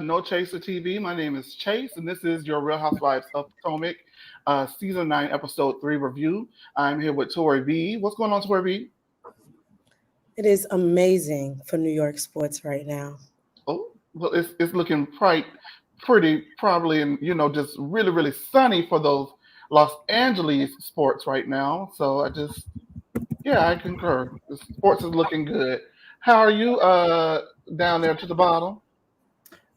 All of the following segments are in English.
No Chaser TV. My name is Chase, and this is your Real Housewives of Potomac, Season 9, Episode 3 review. I'm here with Tori B. What's going on, Tori B? It is amazing for New York sports right now. Oh, well, it's looking pretty, probably, and just really, really sunny for those Los Angeles sports right now. So yeah, I concur. The sports is looking good. How are you down there to the bottom?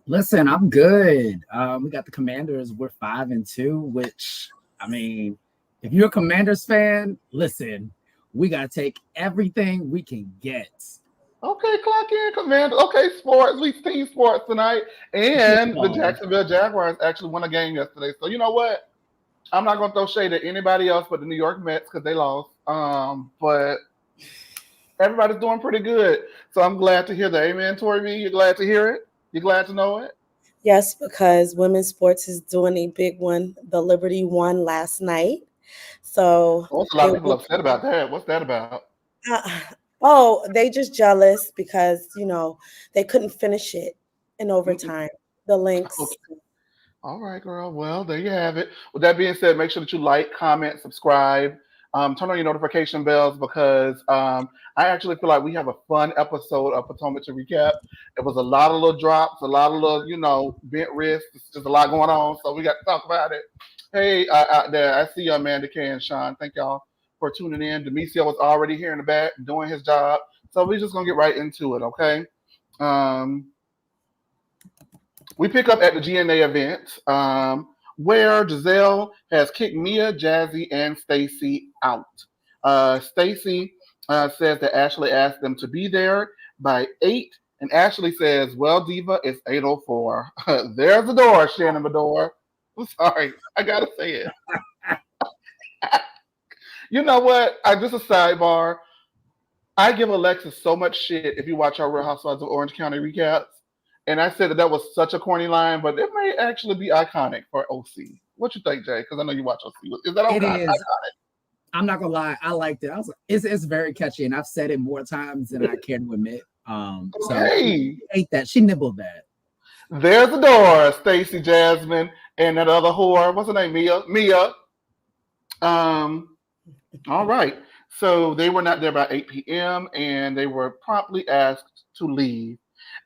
Listen, I'm good. We got the Commanders. We're 5-2, which if you're a Commanders fan, listen, we gotta take everything we can get. Okay, clock in, Commander. Okay, sports, at least team sports tonight. And the Jacksonville Jaguars actually won a game yesterday. So you know what? I'm not gonna throw shade at anybody else but the New York Mets because they lost. But everybody's doing pretty good. So I'm glad to hear that. Amen, Tori B. You're glad to hear it? You're glad to know it? Yes, because women's sports is doing a big one. The Liberty won last night. So a lot of people upset about that. What's that about? They just jealous because, they couldn't finish it in overtime. The Lynx. Okay. All right, girl. Well, there you have it. With that being said, make sure that you like, comment, subscribe, turn on your notification bells because I actually feel like we have a fun episode of Potomac to recap. It was a lot of little drops, a lot of little, bent wrists. It's just a lot going on, so we got to talk about it. Hey, out there, I see you, Amanda K and Sean. Thank y'all for tuning in. Demisio was already here in the back doing his job, so we're just gonna get right into it, okay? We pick up at the GNA event where Giselle has kicked Mia, Jazzy, and Stacy out. Stacy says that Ashley asked them to be there by 8, and Ashley says, well, Diva, it's 8:04. There's the door, Shannon Bedore. I'm sorry, I gotta say it. You know what? Just a sidebar. I give Alexis so much shit if you watch our Real Housewives of Orange County recaps. And I said that was such a corny line, but it may actually be iconic for OC. What you think, Jay? Because I know you watch OC. Is that It iconic? I'm not gonna lie, I liked it. It's very catchy, and I've said it more times than I care to admit. So she ate that. She nibbled that. There's the door, Stacy, Jasmine, and that other whore. What's her name? Mia. All right. So they were not there by 8 p.m. and they were promptly asked to leave.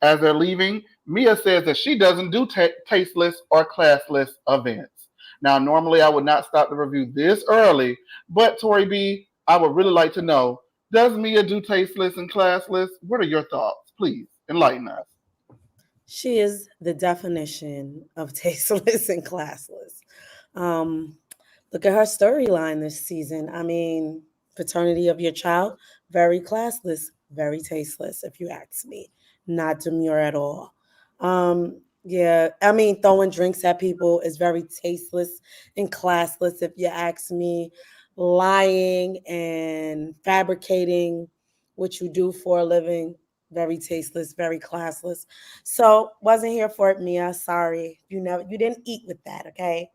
As they're leaving, Mia says that she doesn't do tasteless or classless events. Now, normally I would not stop the review this early, but Tori B, I would really like to know, does Mia do tasteless and classless? What are your thoughts? Please enlighten us. She is the definition of tasteless and classless. Look at her storyline this season. Paternity of your child, very classless, very tasteless, if you ask me. Not demure at all. Throwing drinks at people is very tasteless and classless, if you ask me. Lying and fabricating what you do for a living, very tasteless, very classless. So wasn't here for it, Mia. Sorry. You didn't eat with that, okay?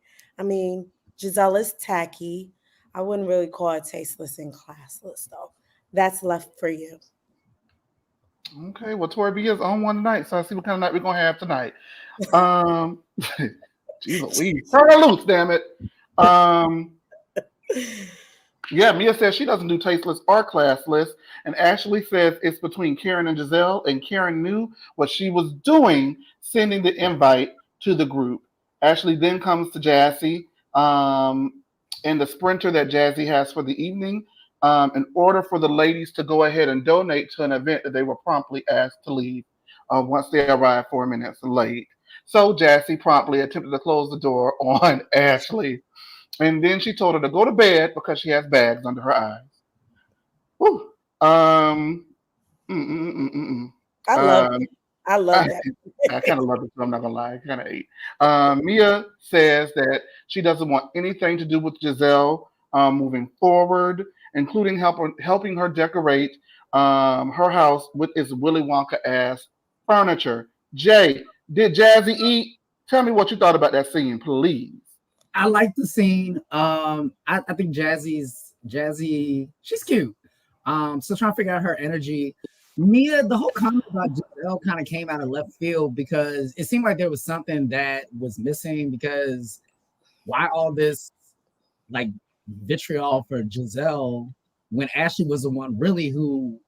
Giselle is tacky. I wouldn't really call it tasteless and classless, though. That's left for you. Okay, well, Tori B is on one tonight, so I see what kind of night we're gonna have tonight. Jeez Louise, turn her loose, damn it. Yeah, Mia says she doesn't do tasteless or classless, and Ashley says it's between Karen and Giselle, and Karen knew what she was doing, sending the invite to the group. Ashley then comes to Jazzy, and the sprinter that Jazzy has for the evening. In order for the ladies to go ahead and donate to an event that they were promptly asked to leave once they arrived 4 minutes late. So Jassy promptly attempted to close the door on Ashley. And then she told her to go to bed because she has bags under her eyes. Woo. I love it. I love that. I kind of love it, so I'm not going to lie. I kind of ate. Mia says that she doesn't want anything to do with Giselle moving forward, including helping her decorate her house with its Willy Wonka ass furniture. Jay, did Jazzy eat? Tell me what you thought about that scene, please. I like the scene. I think Jazzy, she's cute. So trying to figure out her energy. Mia, the whole comment about Giselle kind of came out of left field because it seemed like there was something that was missing. Because why all this like vitriol for Giselle when Ashley was the one really who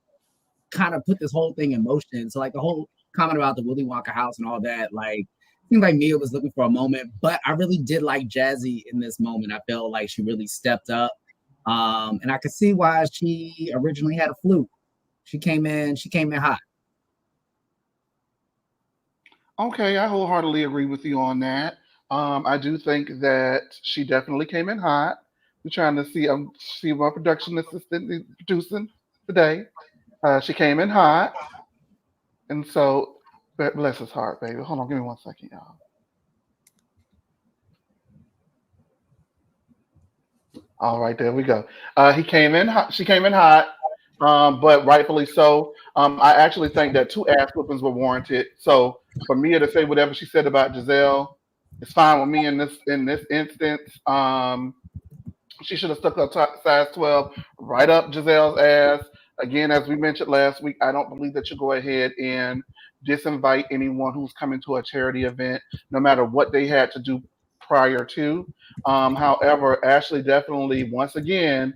kind of put this whole thing in motion? So like the whole comment about the Willy Wonka house and all that, like seemed like Mia was looking for a moment, but I really did like Jazzy in this moment. I felt like she really stepped up. And I could see why she originally had a fluke. She came in hot. Okay, I wholeheartedly agree with you on that. I do think that she definitely came in hot. We're trying to see my production assistant is producing today. She came in hot, and so bless his heart, baby. Hold on, give me 1 second, y'all. All right, there we go. He came in hot. She came in hot, but rightfully so. I actually think that two ass whoopings were warranted. So for Mia to say whatever she said about Giselle, it's fine with me in this instance. She should have stuck her size 12 right up Giselle's ass. Again, as we mentioned last week, I don't believe that you go ahead and disinvite anyone who's coming to a charity event, no matter what they had to do prior to. However, Ashley definitely, once again,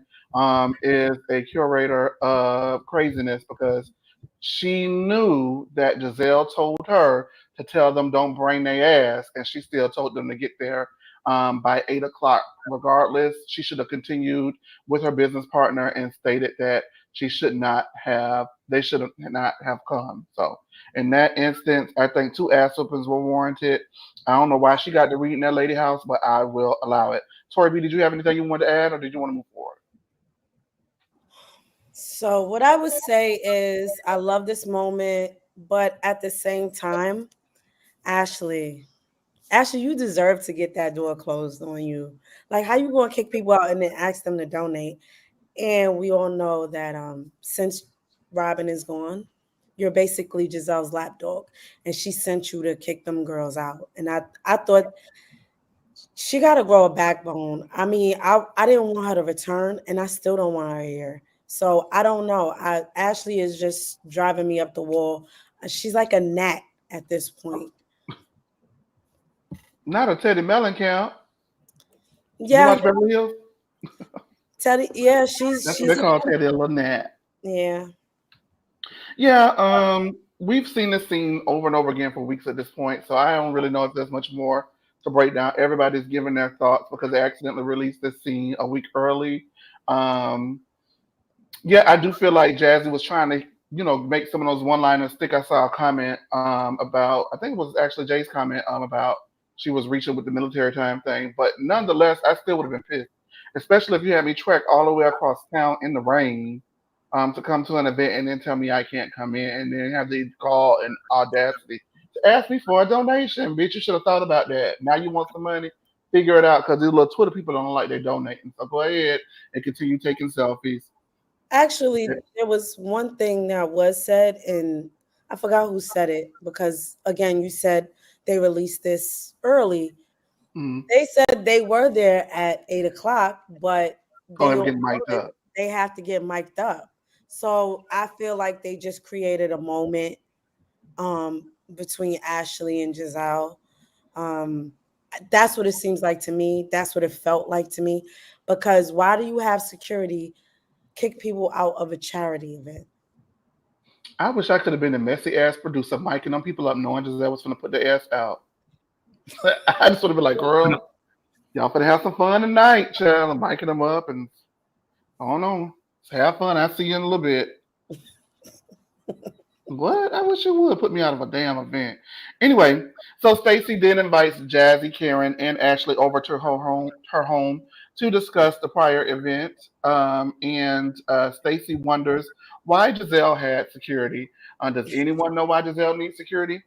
is a curator of craziness because she knew that Giselle told her to tell them don't bring their ass, and she still told them to get there by 8 o'clock. Regardless, she should have continued with her business partner and stated that they should not have come. So in that instance, I think two ass whoopings were warranted. I don't know why she got to read in that lady house, but I will allow it. Tori B, did you have anything you wanted to add, or did you want to move forward? So what I would say is I love this moment, but at the same time, Ashley, Ashley, you deserve to get that door closed on you. Like, how you gonna kick people out and then ask them to donate? And we all know that since Robin is gone, you're basically Giselle's lapdog, and she sent you to kick them girls out. And I thought she got to grow a backbone. I mean, I didn't want her to return, and I still don't want her here. So I don't know. Ashley is just driving me up the wall. She's like a gnat at this point. Not a Teddy Mellencamp. You Yeah, watch Beverly Hills? Teddy. Yeah, she's That's what they she's a call Teddy a Lynette. yeah. Yeah, we've seen this scene over and over again for weeks at this point, so I don't really know if there's much more to break down. Everybody's giving their thoughts because they accidentally released this scene a week early. Um, yeah, I do feel like Jazzy was trying to, make some of those one-liners stick. I saw a comment about, I think it was actually Jay's comment about she was reaching with the military time thing, but nonetheless, I still would have been pissed, especially if you had me trek all the way across town in the rain to come to an event and then tell me I can't come in and then have the gall and audacity to ask me for a donation. Bitch, you should have thought about that. Now you want some money? Figure it out because these little Twitter people don't like they donating. So go ahead and continue taking selfies. Actually, there was one thing that was said, and I forgot who said it because again, you said they released this early. Mm. They said they were there at 8 o'clock, but Oh, they I'm all getting know mic'd that up. they have to get mic'd up. So I feel like they just created a moment between Ashley and Giselle. Um, that's what it seems like to me. That's what it felt like to me. Because why do you have security kick people out of a charity event? I wish I could have been a messy ass producer, micing them people up, knowing Giselle was going to put the ass out. I just would have been like, girl, y'all finna have some fun tonight, child. I'm miking them up and I don't know. Have fun. I'll see you in a little bit. What? I wish you would put me out of a damn event. Anyway, so Stacy then invites Jazzy, Karen, and Ashley over to her home to discuss the prior event. And Stacy wonders why Giselle had security. Does anyone know why Giselle needs security?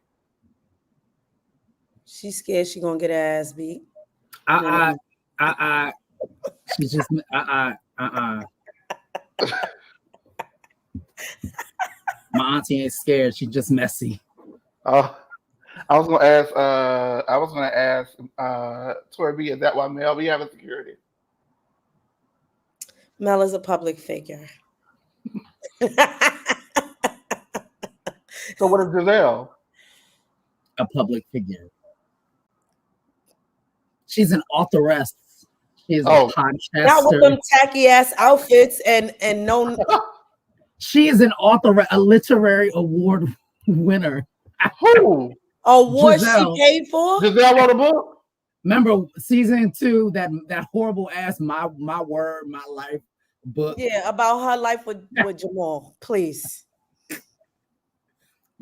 She's scared she gonna get her ass beat. Uh And uh uh she's just My auntie ain't scared. She's just messy. Uh, I was gonna ask Tori B, is that why Mel be having security? Mel is a public figure. So what is Giselle? A public figure. She's an authoress. She is a Oh, Not with podcaster. them tacky ass outfits and no. She is an author, a literary award winner. who? Award she Giselle. paid for? Giselle wrote a book? Remember season 2, that horrible ass my word, my life book. Yeah, about her life with Jamal. Please.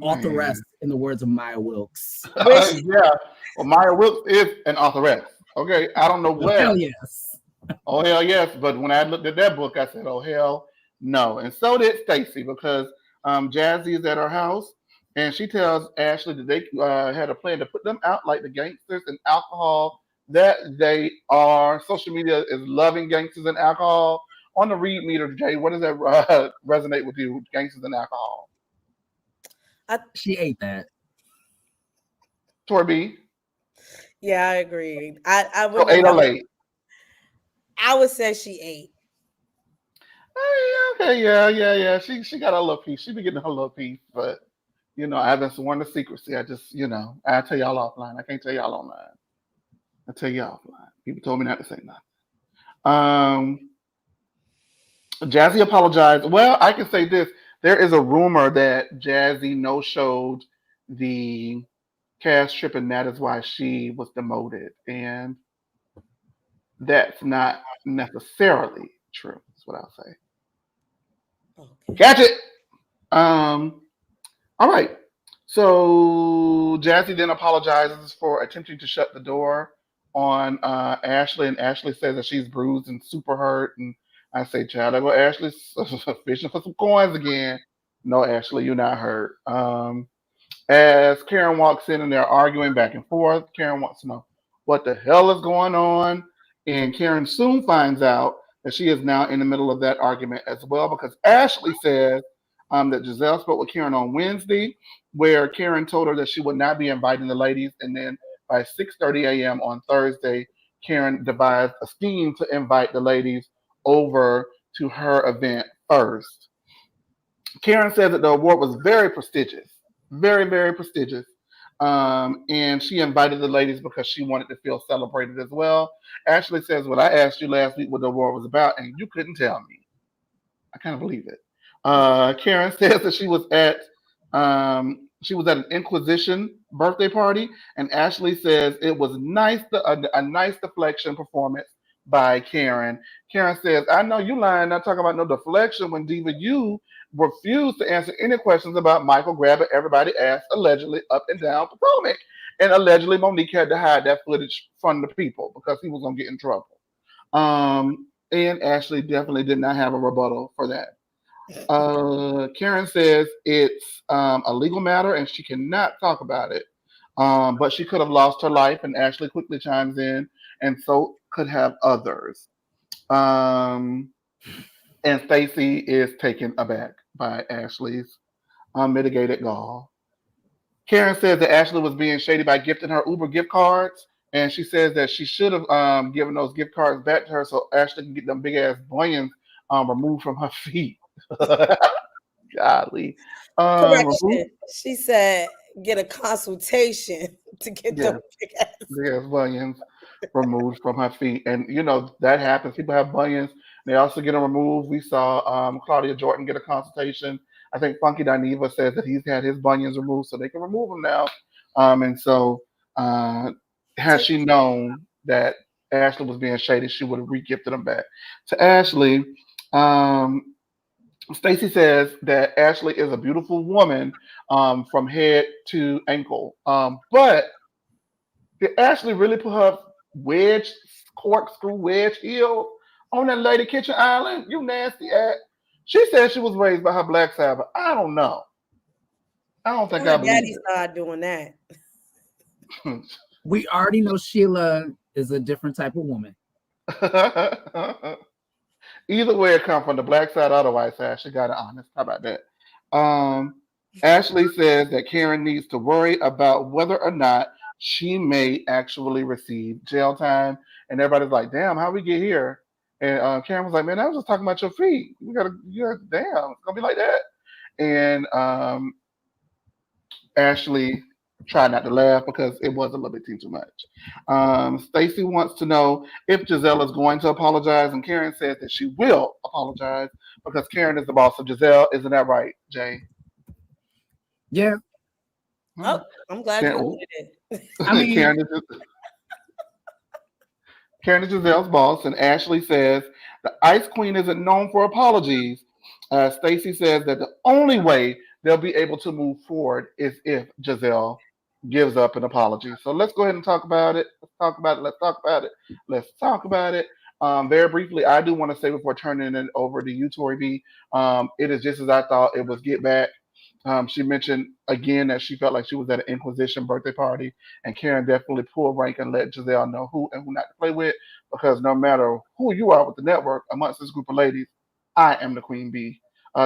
Authoress, in the words of Maya Wilkes. Where she, Yeah. Well, Maya Wilkes is an authoress. Okay. I don't know Oh, where. hell yes. Oh hell yes. But when I looked at that book, I said, oh hell no. And so did Stacy because Jazzy is at her house and she tells Ashley that they had a plan to put them out like the gangsters and alcohol that they are. Social media is loving gangsters and alcohol. On the read meter, Jay, what does that resonate with you? Gangsters and alcohol. She ate that. Torby. yeah, I agree. I would So 8 or late. I would say she ate. Oh, yeah, okay, yeah. She got a little piece. She be getting her little piece, but I haven't sworn to secrecy. I just, I tell y'all offline. I can't tell y'all online. I tell you offline. People told me not to say nothing. Jazzy apologized. Well, I can say this. There is a rumor that Jazzy no-showed the cast trip, and that is why she was demoted. And that's not necessarily true. That's what I'll say. Okay. Catch it. All right. So Jazzy then apologizes for attempting to shut the door on Ashley, and Ashley says that she's bruised and super hurt. And I say, "Child, I go Ashley fishing for some coins again." No, Ashley, you're not hurt. As Karen walks in and they're arguing back and forth, Karen wants to know what the hell is going on, and Karen soon finds out that she is now in the middle of that argument as well because Ashley says that Giselle spoke with Karen on Wednesday, where Karen told her that she would not be inviting the ladies, and then by 6:30 a.m. on Thursday, Karen devised a scheme to invite the ladies over to her event first. Karen said that the award was very prestigious, very, very prestigious. And she invited the ladies because she wanted to feel celebrated as well. Ashley says, well, I asked you last week what the award was about, and you couldn't tell me. I kind of believe it. Karen says that she was at an Inquisition birthday party, and Ashley says it was nice, a nice deflection performance by Karen. Karen says, I know you lying, not talking about no deflection when Diva you refused to answer any questions about Michael grabbing everybody's ass allegedly up and down Potomac. And allegedly Monique had to hide that footage from the people because he was gonna get in trouble. And Ashley definitely did not have a rebuttal for that. Karen says it's a legal matter and she cannot talk about it. But she could have lost her life, and Ashley quickly chimes in, and so could have others. And Stacy is taken aback by Ashley's unmitigated gall. Karen says that Ashley was being shady by gifting her Uber gift cards, and she says that she should have given those gift cards back to her so Ashley can get them big ass bunions removed from her feet. Golly. Correction. She said get a consultation to get Yeah, the big ass. big ass bunions removed from her feet. And that happens. People have bunions. They also get them removed. We saw Claudia Jordan get a consultation. I think Funky Dineva says that he's had his bunions removed, so they can remove them now. And so, had she known that Ashley was being shady, she would have re-gifted them back to Ashley. Stacy says that Ashley is a beautiful woman from head to ankle. But did Ashley really put her corkscrew wedge heel on that lady kitchen island? You nasty ass. She said she was raised by her black side, but I don't know. I don't think I Her believe daddy it. started doing that. We already know Sheila is a different type of woman. Either way it come from the black side or the white side, she got it honest. How about that? Ashley says that Karen needs to worry about whether or not she may actually receive jail time. And everybody's like, damn, how we get here? And Karen was like, man, I was just talking about your feet. You gotta, damn, it's gonna be like that. And Ashley tried not to laugh because it was a little bit too much. Stacy wants to know if Giselle is going to apologize, and Karen says that she will apologize because Karen is the boss of Giselle. Isn't that right, Jay? Yeah, Oh, Hmm. I'm glad you Karen, admitted it. I mean, Karen is Karen is Giselle's boss, and Ashley says the Ice Queen isn't known for apologies. Stacy says that the only way they'll be able to move forward is if Giselle gives up an apology. So let's go ahead and talk about it. Let's talk about it. Let's talk about it. Let's talk about it. Very briefly, I do want to say before turning it over to you, Tori B, it is just as I thought it was Get Back. She mentioned again that she felt like she was at an Inquisition birthday party, and Karen definitely pulled rank and let Giselle know who and who not to play with, because no matter who you are with the network, amongst this group of ladies, I am the queen bee.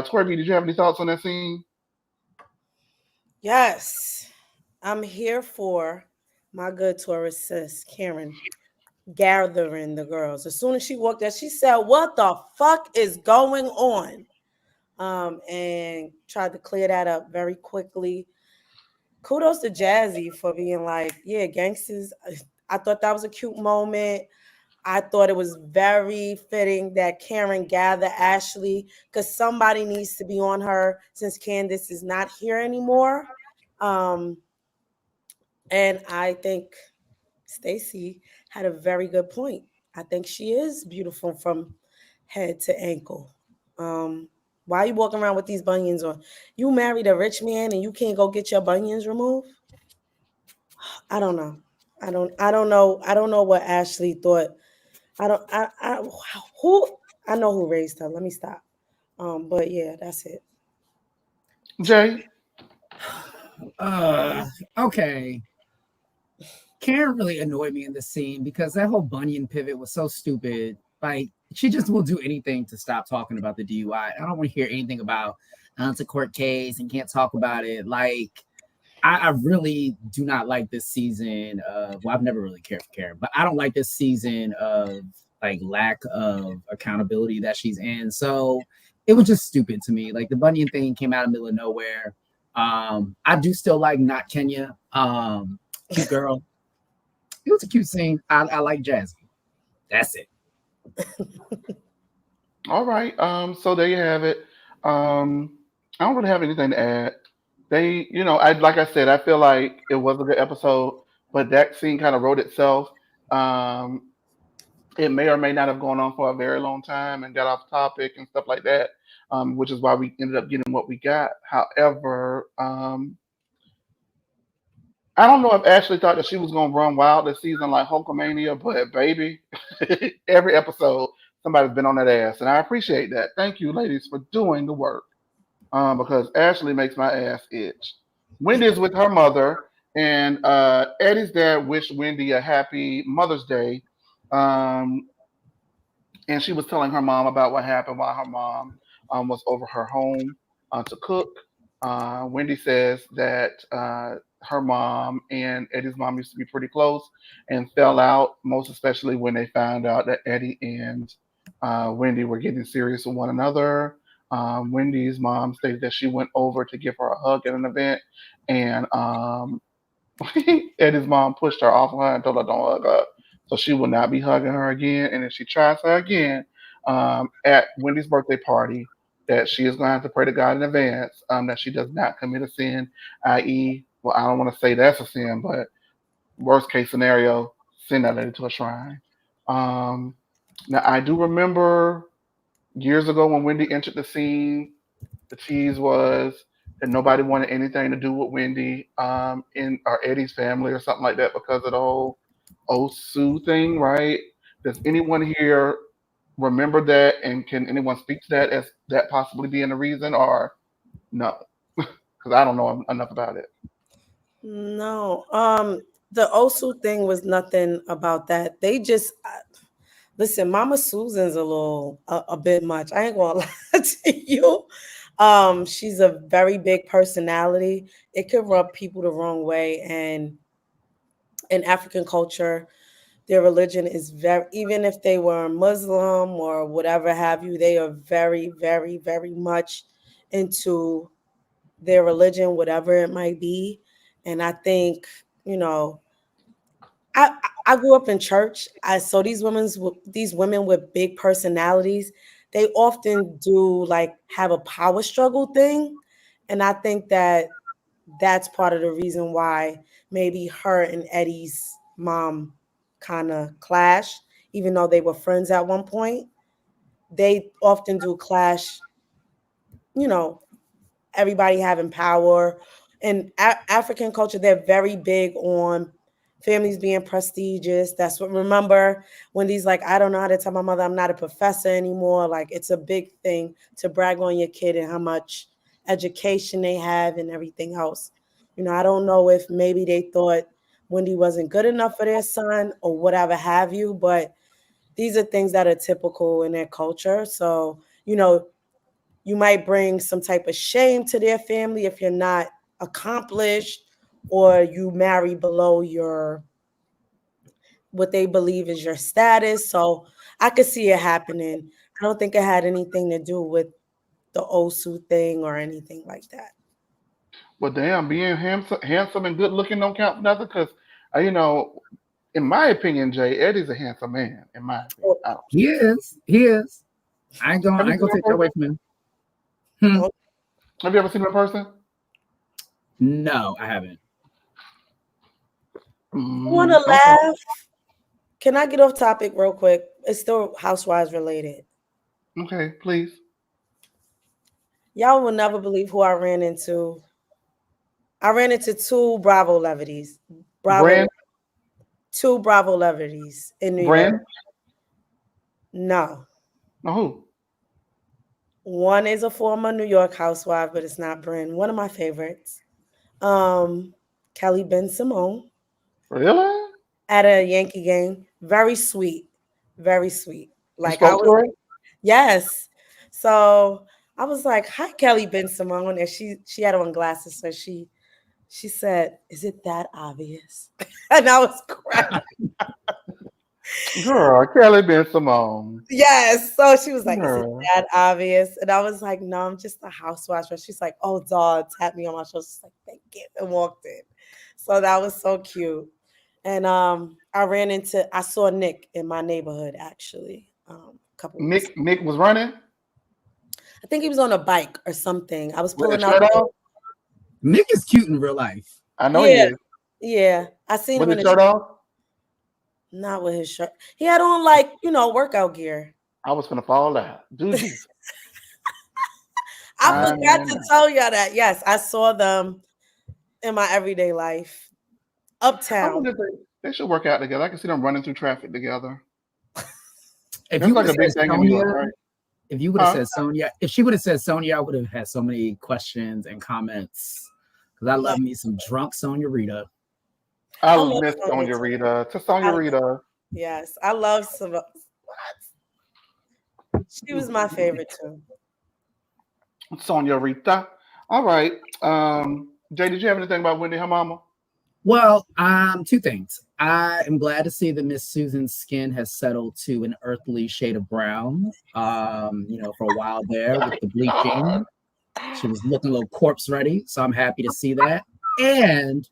Tori B, did you have any thoughts on that scene? Yes, I'm here for my good Taurus sis, Karen, gathering the girls. As soon as she walked out, she said, "What the fuck is going on?" And tried to clear that up very quickly. Kudos to Jazzy for being like, yeah, gangsters. I thought that was a cute moment. I thought it was very fitting that Karen gathered Ashley because somebody needs to be on her since Candace is not here anymore. Um, and I think Stacy had a very good point. I think she is beautiful from head to ankle. Um, why are you walking around with these bunions on? You married a rich man and you can't go get your bunions removed? I don't know. I don't know. I don't know what Ashley thought. I who I know who raised her. Let me stop. But yeah, that's it. Jay? uh, okay. Karen really annoyed me in this scene because that whole Bunyan pivot was so stupid. Like, she just will do anything to stop talking about the DUI. I don't want to hear anything about it's a court case and can't talk about it. Like, I really do not like this season of, well, I've never really cared for Karen, but I don't like this season of like lack of accountability that she's in. So it was just stupid to me. Like the Bunyan thing came out of the middle of nowhere. I do still like Not Kenya. Cute girl. It was a cute scene. I like Jazzy. That's it. All right. So there you have it. I don't really have anything to add. I like I said, I feel like it was a good episode, but that scene kind of wrote itself. Um, it may or may not have gone on for a very long time and got off topic and stuff like that, which is why we ended up getting what we got. However, I don't know if Ashley thought that she was going to run wild this season like Hulkamania, but baby, every episode somebody's been on that ass, and I appreciate that. Thank you, ladies, for doing the work, because Ashley makes my ass itch. Wendy's with her mother, and Eddie's dad wished Wendy a happy Mother's Day. Um, and she was telling her mom about what happened while her mom was over her home to cook. Wendy says that her mom and Eddie's mom used to be pretty close and fell out, most especially when they found out that Eddie and Wendy were getting serious with one another. Wendy's mom stated that she went over to give her a hug at an event, and Eddie's mom pushed her off of her and told her don't hug her. So she will not be hugging her again. And if she tries her again at Wendy's birthday party, that she is going to have to pray to God in advance that she does not commit a sin, i.e., well, I don't want to say that's a sin, but worst case scenario, send that lady to a shrine. Um, Now, I do remember years ago when Wendy entered the scene, the tease was that nobody wanted anything to do with Wendy in or Eddie's family or something like that because of the whole Osu thing, right? Does anyone here remember that, and can anyone speak to that as that possibly being the reason, or no? Because I don't know enough about it. No, the Osu thing was nothing about that. They just listen. Mama Susan's a bit much. I ain't gonna lie to you. She's a very big personality. It could rub people the wrong way, and in African culture, their religion is very, even if they were Muslim or whatever have you, they are very, very, very much into their religion, whatever it might be. And I think, I I grew up in church. I so these women with big personalities, they often do like have a power struggle thing, and I think that that's part of the reason why maybe her and Eddie's mom kind of clash, even though they were friends at one point. They often do clash, you know, everybody having power. In African culture, they're very big on families being prestigious. That's what, remember, Wendy's like, I don't know how to tell my mother I'm not a professor anymore. Like, it's a big thing to brag on your kid and how much education they have and everything else. I don't know if maybe they thought Wendy wasn't good enough for their son or whatever have you, but these are things that are typical in their culture. So, you might bring some type of shame to their family if you're not accomplished or you marry below your what they believe is your status. So I could see it happening. I don't think it had anything to do with the Osu thing or anything like that. But damn, being handsome and good looking don't count for nothing. Because, you know, in my opinion, Jay, Eddie's a handsome man. In my opinion, Oh, I don't. He is. He is. Have I you ain't seen gonna him in take that away person? from him. Hmm. oh, Have you ever seen him in person? No, I haven't. you want to Okay. laugh? Can I get off topic real quick? It's still Housewives related. Okay, please. Y'all will never believe who I ran into. I ran into two Bravo levities. Bravo, Brand, two Bravo levities in New York. Brand. No. No, who? One is a former New York housewife, but it's not Bryn. One of my favorites. Um, Kelly Ben Simone Really? at a Yankee game. Very sweet. Very sweet. You Like I spoke to was her? yes. So I was like, hi Kelly Ben Simone. And she had on glasses. So she said, is it that obvious? And I was cracking. Girl, Kelly Ben Simone. Yes. So she was like, is it Girl. that obvious? And I was like, no, I'm just a housewife. But she's like, oh, dog, tapped me on my shoulder. She's like, thank you. And walked in. So that was so cute. And I saw Nick in my neighborhood actually a couple weeks. Nick was running I think he was on a bike or something. I was with his pulling out. shirt off. Nick is cute in real life. I know he Yeah, is. yeah. I seen With him in his the shirt off. not with his shirt. He had on like, workout gear. I was gonna fall out. Do Jesus. I I forgot to know. tell y'all that. Yes, I saw them in my everyday life. I Uptown. wonder if they should work out together. I can see them running through traffic together. If That's you would like have a big said thing in New Sonia, York, right? if you would have Huh? said Sonia, if she would have said Sonia, I would have had so many questions and comments. Because I Like, love me some drunk Sonia Rita. I I love miss Sonya Sonya too. Rita. To Sonya I, Rita. yes, I love some. What? She was my favorite too. Sonya Rita. All right. Jay, did you have anything about Wendy, her mama? Well, two things. I am glad to see that Miss Susan's skin has settled to an earthly shade of brown. For a while there with the bleaching, she was looking a little corpse ready. So I'm happy to see that. And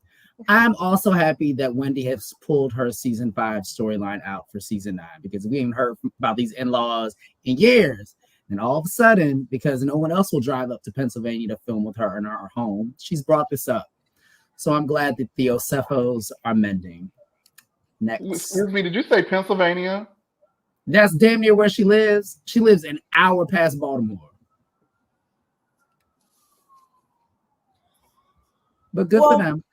I'm also happy that Wendy has pulled her season 5 storyline out for season 9 because we haven't heard about these in-laws in years. And all of a sudden, because no one else will drive up to Pennsylvania to film with her in our home, she's brought this up. So I'm glad that the Ocephos are mending. Next. Excuse me, did you say Pennsylvania? That's damn near where she lives. She lives an hour past Baltimore. But good for Well, them.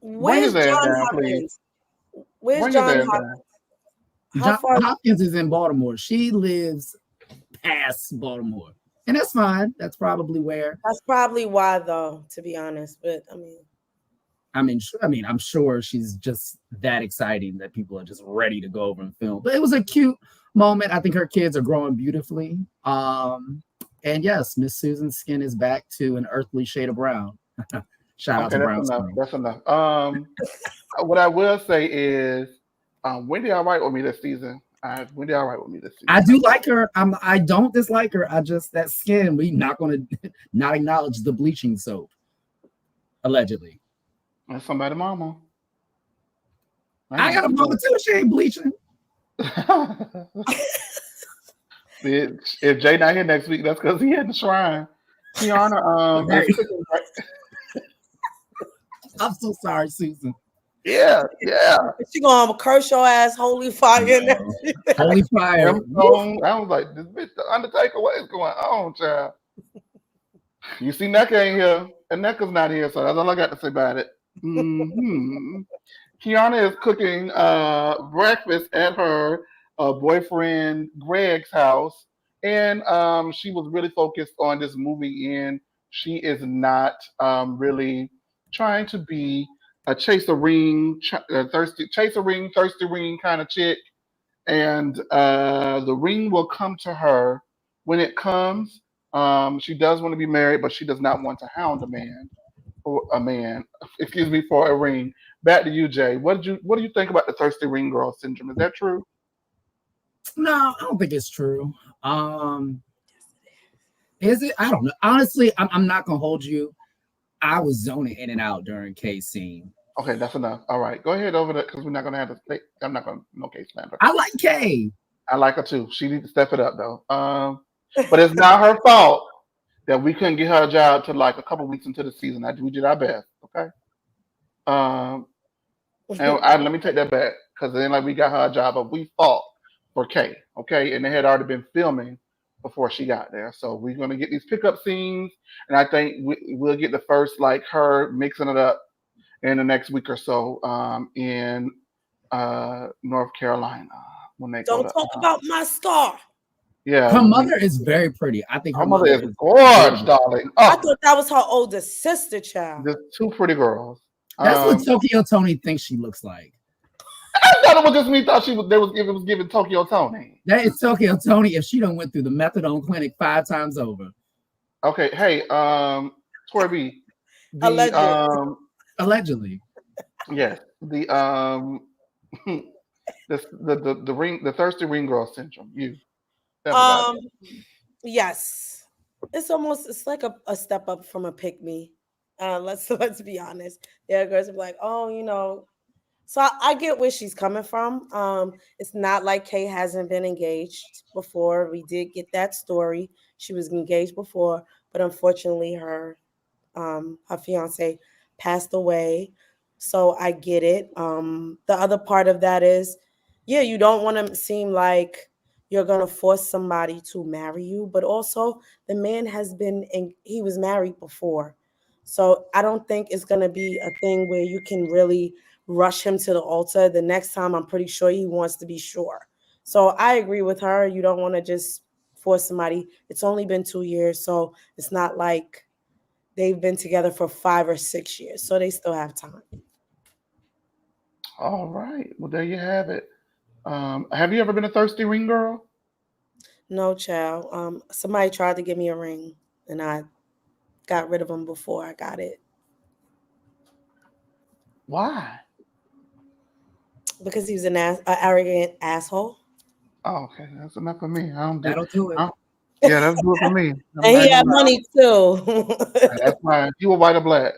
Bring where's his ass John down, please. Hopkins? Where's Bring his John ass Hopkins? down. How John far? Hopkins is in Baltimore. She lives past Baltimore. And that's fine. That's probably where. That's probably why, though, to be honest. But I mean, I'm sure she's just that exciting that people are just ready to go over and film. But it was a cute moment. I think her kids are growing beautifully. And yes, Miss Susan's skin is back to an earthly shade of brown. Shout out Okay, to that's Brown enough. Skin. That's enough. What I will say is, Wendy all right with me this season. Wendy all right with me this season. I do like her. I don't dislike her. I just that skin. We not going to not acknowledge the bleaching soap. Allegedly. That's somebody's mama. I got a mama too. She ain't bleaching. Bitch, if Jay not here next week, that's because he had the shrine. Kiana Right. is cooking. Right? I'm so sorry, Susan. Yeah. She gonna curse your ass, holy fire. And No. Holy fire. Brimstone. I was like, this bitch, the Undertaker, what is going on, child? You see, Necka ain't here, and Necka's not here, so that's all I got to say about it. Kiana is cooking breakfast at her boyfriend Greg's house, and she was really focused on this movie. And she is not really trying to be a thirsty ring kind of chick. And the ring will come to her when it comes. She does want to be married, but she does not want to hound a man. Excuse me, for a ring. Back to you, Jay. What do you think about the thirsty ring girl syndrome? Is that true? No, I don't think it's true. Is it? I don't know. Honestly, I'm not gonna hold you. I was zoning in and out during K's scene. Okay, that's enough. All right, go ahead over there because we're not gonna have to. I'm not gonna no case slander. I like K. I like her too. She needs to step it up though. But it's not her fault that we couldn't get her a job till like a couple weeks into the season. We did our best. Okay. Um, let me take that back because then like we got her a job, but we fought for Kay. Okay, and they had already been filming before she got there. So we're gonna get these pickup scenes, and I think we'll get the first like her mixing it up in the next week or so in North Carolina when they go Don't to. talk about my star. Yeah, Her mother is very pretty. I think her mother is gorgeous, darling. I Oh, thought that was her older sister, child. just two pretty girls. That's what Tokyo Tony thinks she looks like. I thought it was just me. Thought it was giving Tokyo Tony. That is Tokyo Tony if she done went through the methadone clinic 5 times over. Okay, hey, Tori B. Allegedly. Yes, the ring, the thirsty ring girl syndrome. Yes, it's like a step up from a pick me. Let's be honest. There are girls who be like, oh. So I get where she's coming from. It's not like Kay hasn't been engaged before. We did get that story. She was engaged before, but unfortunately her fiance passed away. So I get it. The other part of that is, yeah, you don't want to seem like you're going to force somebody to marry you, but also the man he was married before. So I don't think it's going to be a thing where you can really rush him to the altar. The next time, I'm pretty sure he wants to be sure. So I agree with her. You don't want to just force somebody. It's only been 2 years, so it's not like they've been together for 5 or 6 years, so they still have time. All right. Well, there you have it. Have you ever been a thirsty ring girl? No, child. Somebody tried to give me a ring, and I got rid of him before I got it. Why? Because he was an arrogant asshole. Oh, okay. That's enough for me. That'll do it. Yeah, that's good for me. And he had money too. That's fine. You were white or black?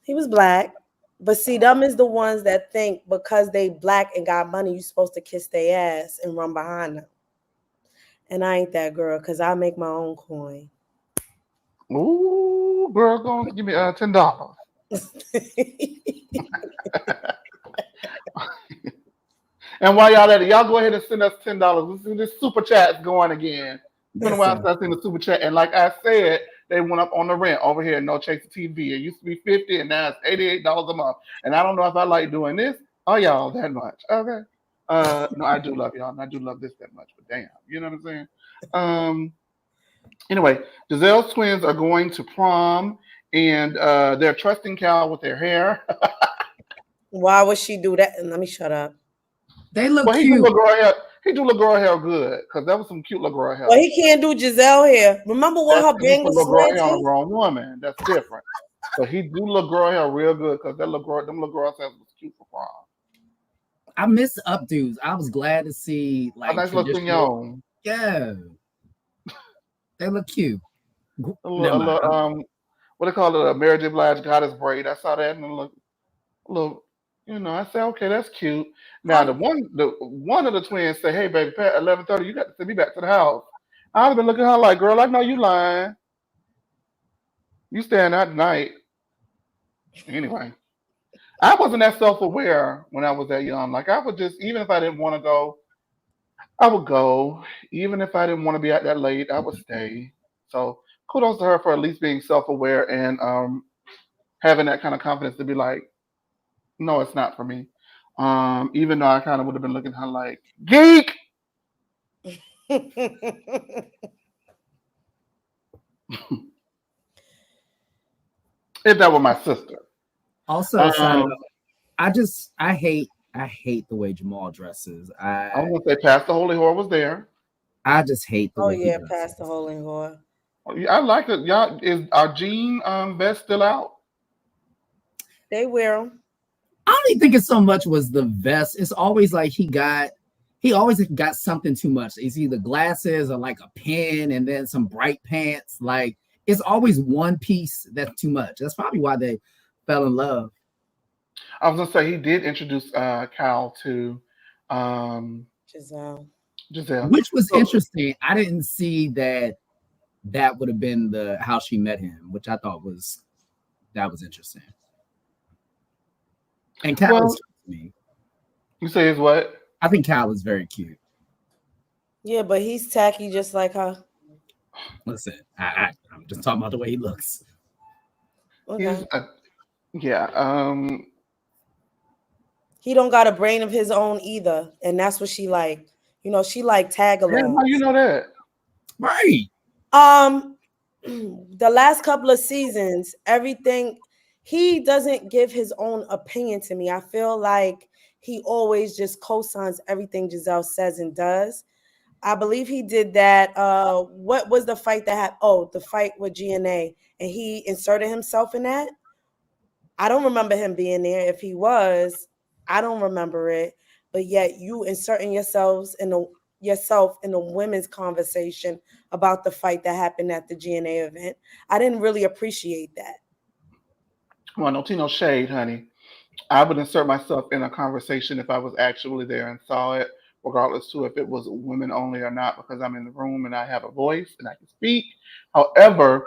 He was black. But see, them is the ones that think because they black and got money, you're supposed to kiss their ass and run behind them. And I ain't that girl because I make my own coin. Ooh, girl, go give me $10. And while y'all at it, y'all go ahead and send us $10. This super chat's going again. It's been a while since I've seen the super chat. And like I said, they went up on the rent over here at No Chase TV. It used to be $50 and now it's $88 a month. And I don't know if I like doing this or y'all that much. Okay. No, I do love y'all, and I do love this that much, but damn, you know what I'm saying? Anyway, Giselle's twins are going to prom and they're trusting Cal with their hair. Why would she do that? Let me shut up. They look Well, cute. He do little girl hair good because that was some cute little girl hair. Well, he can't do Giselle hair. Remember when her bang was little girl hair on a slanted? grown woman. That's different. But he do little girl hair real good because them little girls hair was cute for prom. I miss updos. I was glad to see like a nice little thing. Yeah, they look cute. What what they call it, a Mary J. Blige goddess braid. I saw that and look, I said, okay, that's cute. Now How the one of the twins said, hey baby, Pat, 11:30, you got to send me back to the house. I've been looking at her like, girl, I know you lying. You staying out tonight. Anyway, I wasn't that self aware when I was that young. Like I would just, even if I didn't want to go, I would go. Even if I didn't want to be out that late, I would stay. So kudos to her for at least being self aware and having that kind of confidence to be like, no, it's not for me. Even though I kind of would have been looking at her like, geek. If that were my sister. Also, side Um, note, I hate the way Jamal dresses. I was gonna say Pastor Holy Whore was there. I just hate the oh way he yeah, dresses. past the hole in whore. I like it. Y'all, is our jean vest still out? They wear them. I don't even think it so much was the vest. It's always like he always got something too much. It's either glasses or like a pen and then some bright pants. Like it's always one piece that's too much. That's probably why they fell in love. I was gonna say he did introduce Cal to um, Giselle. Giselle. Which was So, interesting. I didn't see that would have been the how she met him, which I thought was that was interesting. And Cal well, is cute to me. you say is what? I think Cal is very cute. Yeah, but he's tacky just like her. Listen, I'm just talking about the way he looks. He's Okay. yeah. He don't got a brain of his own either, and that's what she like. She like tag Damn, how you alongs. know that? Right. Um, the last couple of seasons, everything he doesn't give his own opinion to me. I feel like he always just co-signs everything Giselle says and does. I believe he did that. What was the fight that happened? Oh, the fight with GNA, and he inserted himself in that. I don't remember him being there. If he was, I don't remember it. But yet you inserting yourself in the women's conversation about the fight that happened at the GNA event. I didn't really appreciate that. Come on, no tea, no shade, honey. I would insert myself in a conversation if I was actually there and saw it, regardless to if it was women only or not, because I'm in the room and I have a voice and I can speak. However,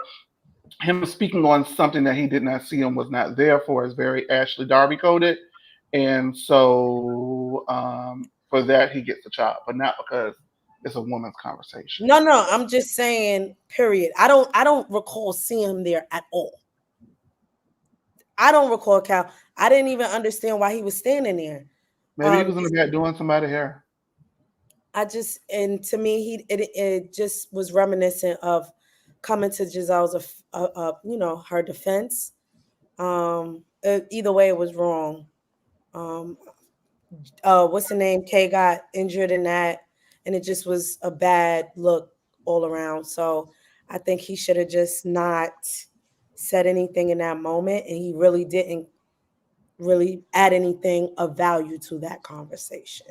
him speaking on something that he did not see and was not there for is very Ashley Darby coded, and so for that he gets a chop, but not because it's a woman's conversation. No, no, I'm just saying, period. I don't recall seeing him there at all. I don't recall Cal. I didn't even understand why he was standing there. Maybe he was in the back doing somebody hair. And to me, it just was reminiscent of coming to Giselle's, her defense. Either way, it was wrong. Um, what's the name? Kay got injured in that, and it just was a bad look all around. So I think he should have just not said anything in that moment, and he really didn't really add anything of value to that conversation.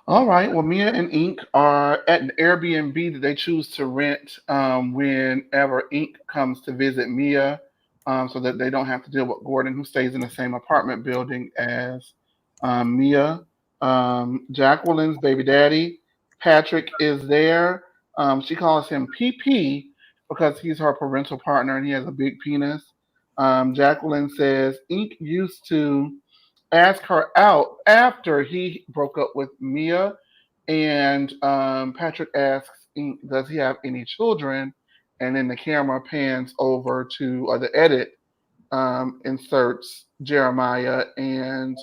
All right. Well, Mia and Ink are at an Airbnb that they choose to rent whenever Ink comes to visit Mia, so that they don't have to deal with Gordon, who stays in the same apartment building as Mia. Jacqueline's baby daddy, Patrick, is there. She calls him PP because he's her parental partner and he has a big penis. Jacqueline says Ink used to ask her out after he broke up with Mia. And Patrick asks, does he have any children? And then the camera pans over to, or the edit inserts Jeremiah, and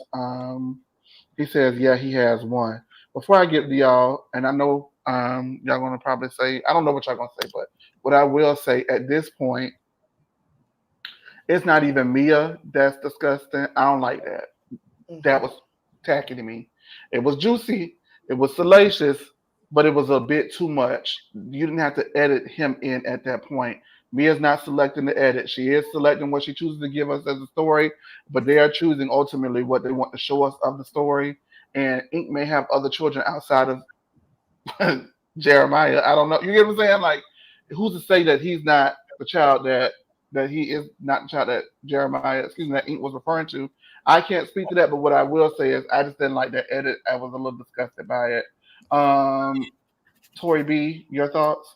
he says, yeah, he has one. Before I get to y'all, and I know y'all going to probably say, I don't know what y'all going to say, but what I will say at this point, it's not even Mia that's disgusting. I don't like that. That Mhm. was tacky to me. It was juicy, it was salacious, but it was a bit too much. You didn't have to edit him in at that point. Mia's not selecting the edit. She is selecting what she chooses to give us as a story, but they are choosing ultimately what they want to show us of the story. And Ink may have other children outside of Jeremiah. I don't know. You get what I'm saying? Like, who's to say that he's not the child that he is not the child that that Ink was referring to. I can't speak to that, but what I will say is I just didn't like that edit. I was a little disgusted by it. Um, Tori B, your thoughts?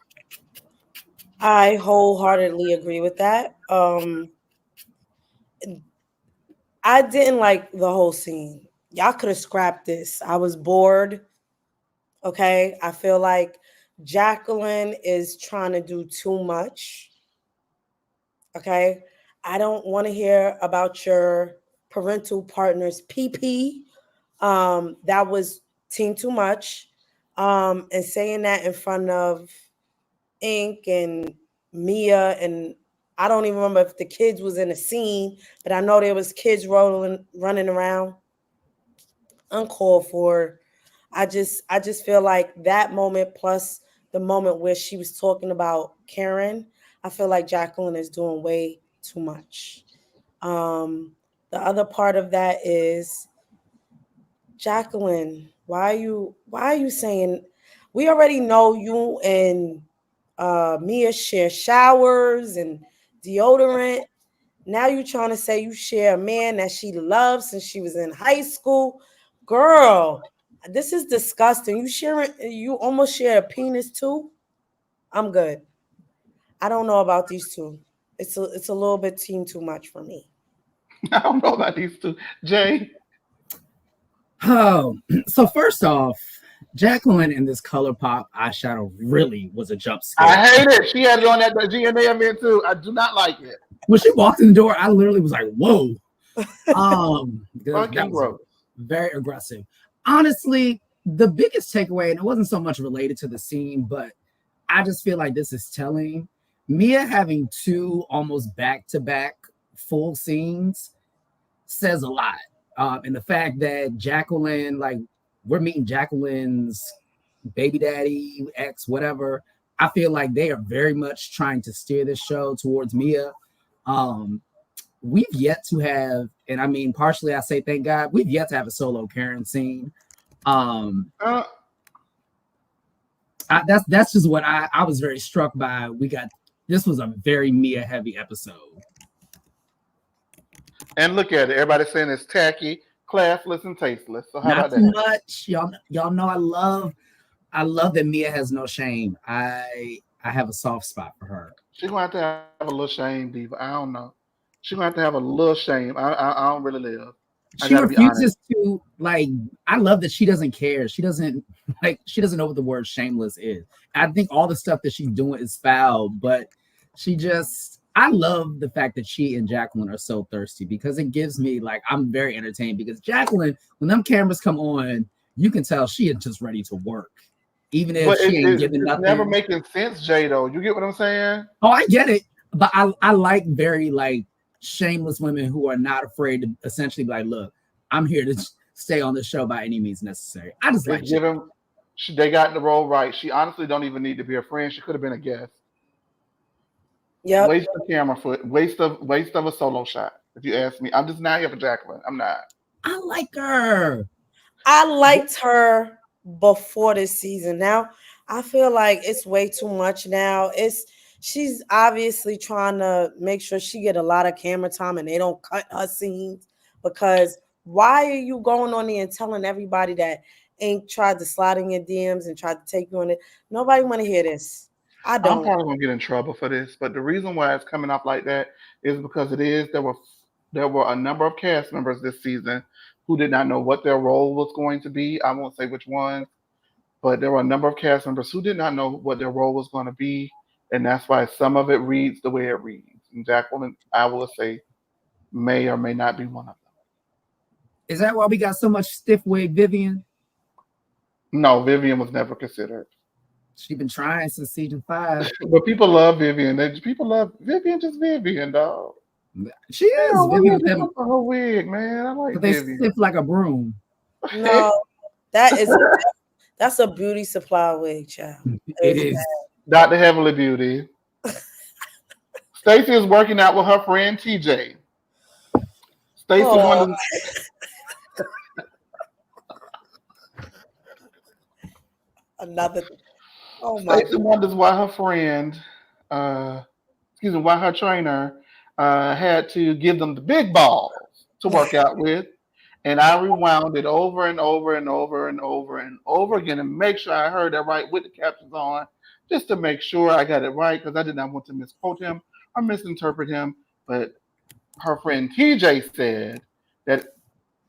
I wholeheartedly agree with that. I didn't like the whole scene. Y'all could have scrapped this. I was bored. Okay. I feel like Jacqueline is trying to do too much. Okay. I don't want to hear about your parental partner's PP. That was team too much. And saying that in front of Ink and Mia, and I don't even remember if the kids was in the scene, but I know there was kids running around uncalled for. I just feel like that moment plus the moment where she was talking about Karen, I feel like Jacqueline is doing way too much. Um, the other part of that is Jacqueline, why are you saying we already know you and Mia share showers and deodorant. Now you trying to say you share a man that she loves since she was in high school. Girl, this is disgusting. You almost share a penis too? I'm good. I don't know about these two. It's a little bit team too much for me. I don't know about these two. Jay, Oh, so first off, Jacqueline in this color pop eyeshadow really was a jump scare. I hate it. She had it on that GNA event too. I do not like it. When she walked in the door, I literally was like, "Whoa!" That Fucking was gross. very aggressive. Honestly, the biggest takeaway, and it wasn't so much related to the scene, but I just feel like this is telling. Mia having two almost back-to-back full scenes says a lot. And the fact that Jacqueline, like, we're meeting Jacqueline's baby daddy, ex, whatever. I feel like they are very much trying to steer this show towards Mia. Um, we've yet to have, and I mean, partially I say thank God, we've yet to have a solo Karen scene. Um, Uh, that's just what I was very struck by. This was a very Mia heavy episode. and look at it. Everybody's saying it's tacky, classless, and tasteless. So how Not about too that? much. Y'all know I love that Mia has no shame. I have a soft spot for her. She's gonna have to have a little shame, Diva. I don't know. She's gonna have to have a little shame. I don't really live. I She gotta be honest. refuses to like. I love that she doesn't care. She doesn't like. She doesn't know what the word shameless is. I think all the stuff that she's doing is foul, but she just. I love the fact that she and Jacqueline are so thirsty because it gives me like I'm very entertained because Jacqueline, when them cameras come on, you can tell she is just ready to work, even if But she ain't giving it's never nothing. making sense, Jay. Though you get what I'm saying? Oh, I get it, but I like very like shameless women who are not afraid to essentially be like, look, I'm here to stay on the show by any means necessary. I just It's like Jacqueline. given. They got the role right. She honestly don't even need to be a friend. She could have been a guest. Yep. Waste of camera foot. Waste of a solo shot. If you ask me, I'm just not here for Jacqueline. I'm not. I like her. I liked her before this season. Now I feel like it's way too much now. She's obviously trying to make sure she get a lot of camera time and they don't cut her scenes because why are you going on there and telling everybody that Ink tried to slide in your DMs and tried to take you on it? Nobody want to hear this. I I'm don't. probably gonna get in trouble for this, but the reason why it's coming off like that is because there were a number of cast members this season who did not know what their role was going to be. I won't say which ones, but there were a number of cast members who did not know what their role was going to be, and that's why some of it reads the way it reads. And Jacqueline, I will say, may or may not be one of them. Is that why we got so much stiff wig Vivian? No, Vivian was never considered. She been trying since season 5. But people love Vivian. People love Vivian, just Vivian, dog. She Yeah, is why Vivian you with just them, look for her wig, man? I like but they Vivian. stiff like a broom. No, that is that's a beauty supply wig, child. It is. Dr. Heavenly Beauty. Stacy is working out with her friend TJ. Stacy Oh, wonders. another. Oh my Stacy God. wonders why her friend uh, excuse me, why her trainer had to give them the big balls to work out with. And I rewound it over and over and over and over and over again and make sure I heard that right with the captions on, just to make sure I got it right because I did not want to misquote him or misinterpret him. But her friend TJ said that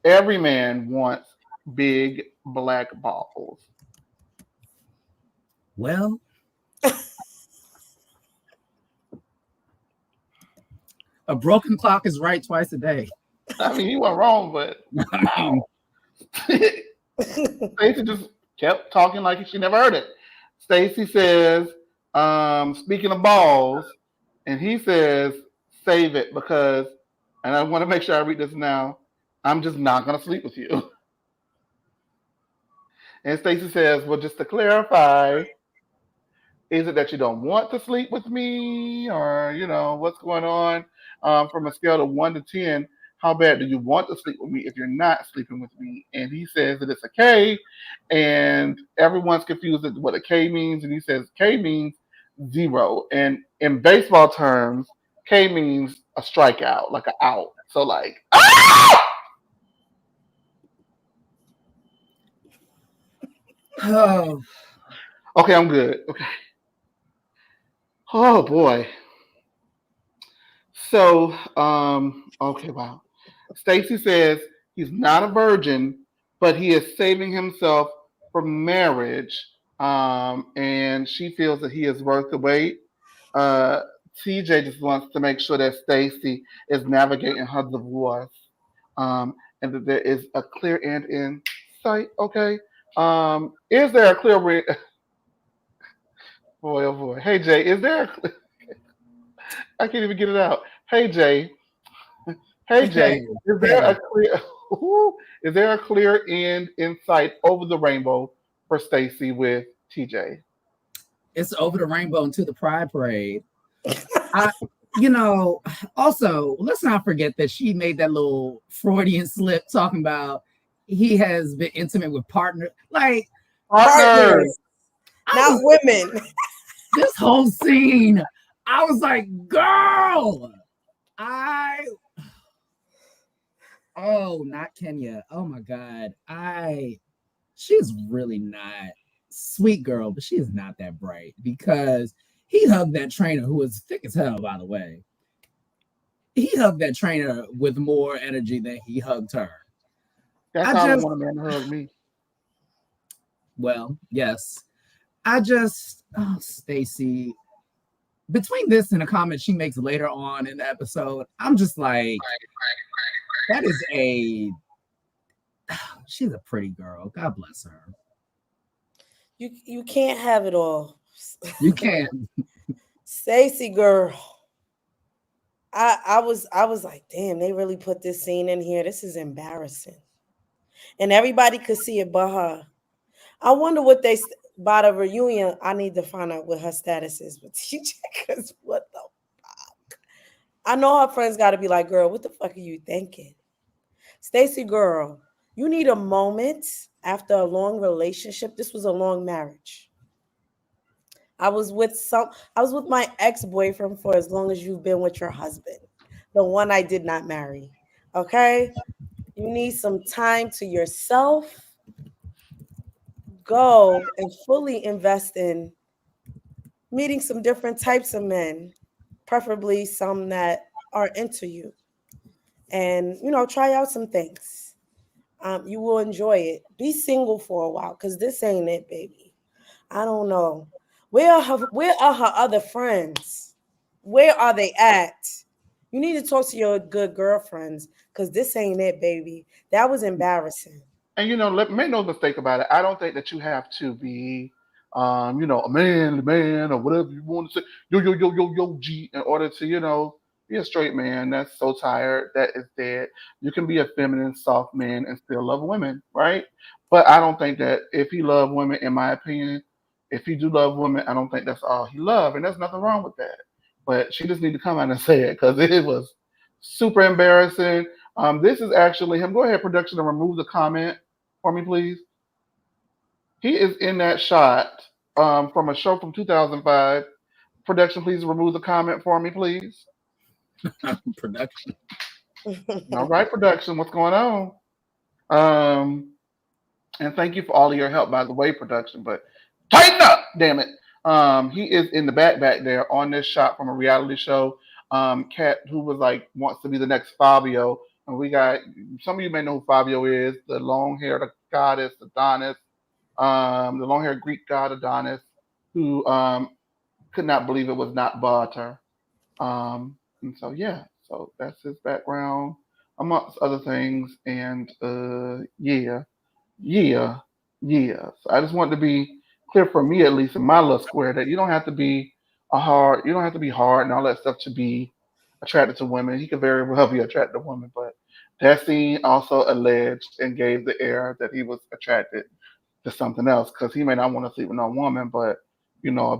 every man wants big black balls. Well, a broken clock is right twice a day. I mean, he wasn't wrong, but I mean, wow. Stacey just kept talking like she never heard it. Stacey says, speaking of balls, and he says, save it because, and I want to make sure I read this now, I'm just not going to sleep with you. And Stacey says, well, just to clarify, is it that you don't want to sleep with me, or what's going on? From a scale of 1 to 10, how bad do you want to sleep with me if you're not sleeping with me? And he says that it's a K, and everyone's confused at what a K means. And he says K means zero, and in baseball terms, K means a strikeout, like an out. So like, ah! oh, Okay, I'm good. Okay. Oh boy. So, okay, wow. Stacy says he's not a virgin, but he is saving himself for marriage, and she feels that he is worth the wait. Uh, TJ just wants to make sure that Stacy is navigating her divorce, and that there is a clear end in sight. Okay. Is there a clear? Boy, oh boy. Hey Jay, is there? I can't even get it out. Hey Jay, hey hey, Jay, is there a hey, clear is there a clear end in sight over the rainbow for Stacy with TJ? it's over the rainbow into the Pride Parade. I, you know, also, let's not forget that she made that little Freudian slip talking about he has been intimate with partner. Like, Partners. Partners, I not was women. this whole scene, I was like, girl, I oh, not Kenya. Oh my God. She's really not sweet girl, but she is not that bright because he hugged that trainer who was thick as hell, by the way. He hugged that trainer with more energy than he hugged her. That's I how I would just, want a man to hug me. well, yes. I just, oh, Stacy, between this and a comment she makes later on in the episode, I'm just like, that is she's a pretty girl. God bless her. You can't have it all. You can't. Stacy girl. I was like, damn, they really put this scene in here. This is embarrassing. And everybody could see it but her. I wonder what by the reunion. I need to find out what her status is with TJ. Because what the I know her friends gotta be like, girl, what the fuck are you thinking? Stacy girl, you need a moment after a long relationship. This was a long marriage. I was with my ex-boyfriend for as long as you've been with your husband. The one I did not marry. Okay? You need some time to yourself. Go and fully invest in meeting some different types of men, preferably some that are into you. And try out some things. You will enjoy it. Be single for a while, because this ain't it, baby. I don't know. Where are her other friends? Where are they at? You need to talk to your good girlfriends, because this ain't it, baby. That was embarrassing. And make no mistake about it. I don't think that you have to be, a man, or whatever you want to say, yo, G, in order to, be a straight man. That's so tired. That is dead. You can be a feminine, soft man and still love women, right? But I don't think that if he love women, in my opinion, if he do love women, I don't think that's all he love, and there's nothing wrong with that. But she just need to come out and say it because it was super embarrassing. This is actually him. Go ahead, production, and remove the comment for me, please. He is in that shot from a show from 2005 production, please remove the comment for me, please. Production. All right, production, what's going on? Um, and thank you for all of your help, by the way, production. But tighten up, damn it. He is in the back there on this shot from a reality show. Cat who was like wants to be the next Fabio, and we got some of you may know who Fabio is, the long-haired goddess Adonis, the long-haired Greek god Adonis, who could not believe it was not butter. And so yeah, so that's his background amongst other things, and yeah. Yeah, yeah. So I just want to be clear for me, at least in my little square, that you don't have to be you don't have to be hard and all that stuff to be attracted to women. He could very well be attracted to women, but that scene also alleged and gave the air that he was attracted to something else because he may not want to sleep with no woman, but a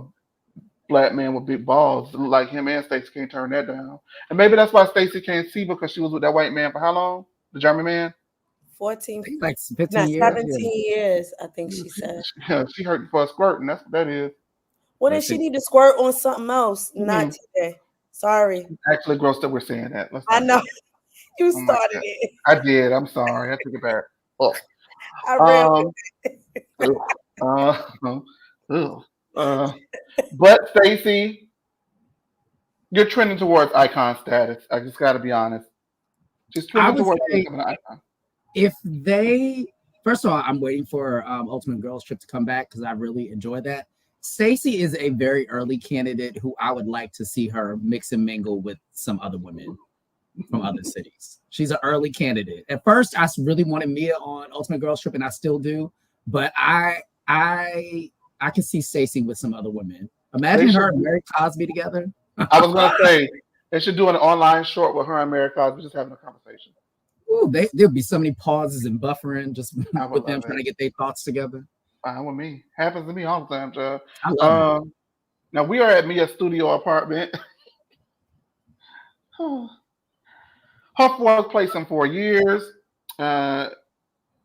black man with big balls like him and Stacey can't turn that down. And maybe that's why Stacey can't see because she was with that white man for how long? The German man? 14, Like 15 not years. 17 years, I think she said. Yeah, she hurt for a squirt, and that's what that is. Well, then she need to squirt on something else, not Mhm. TJ. Sorry. Actually, gross that we're saying that. Let's I not. know you Oh my started God. it. I did. I'm sorry. I took it back. Oh. I ran Um. ugh, ugh, but Stacey, you're trending towards icon status. I just got to be honest. She's I trending would towards say becoming an icon. if they, first of all, I'm waiting for Ultimate Girls Trip to come back because I really enjoy that. Stacey is a very early candidate who I would like to see her mix and mingle with some other women from other cities. She's an early candidate. At first, I really wanted Mia on Ultimate Girls Trip, and I still do. But I can see Stacey with some other women. Imagine They her should. and Mary Cosby together. I was gonna say they should do an online short with her and Mary Cosby just having a conversation. Ooh, there'll be so many pauses and buffering just I would with them love trying it. to get their thoughts together. Fine with me. Happens to me all the time, Joe. I love it. Now we are at Mia's studio apartment. Her fourth place in 4 years. Uh,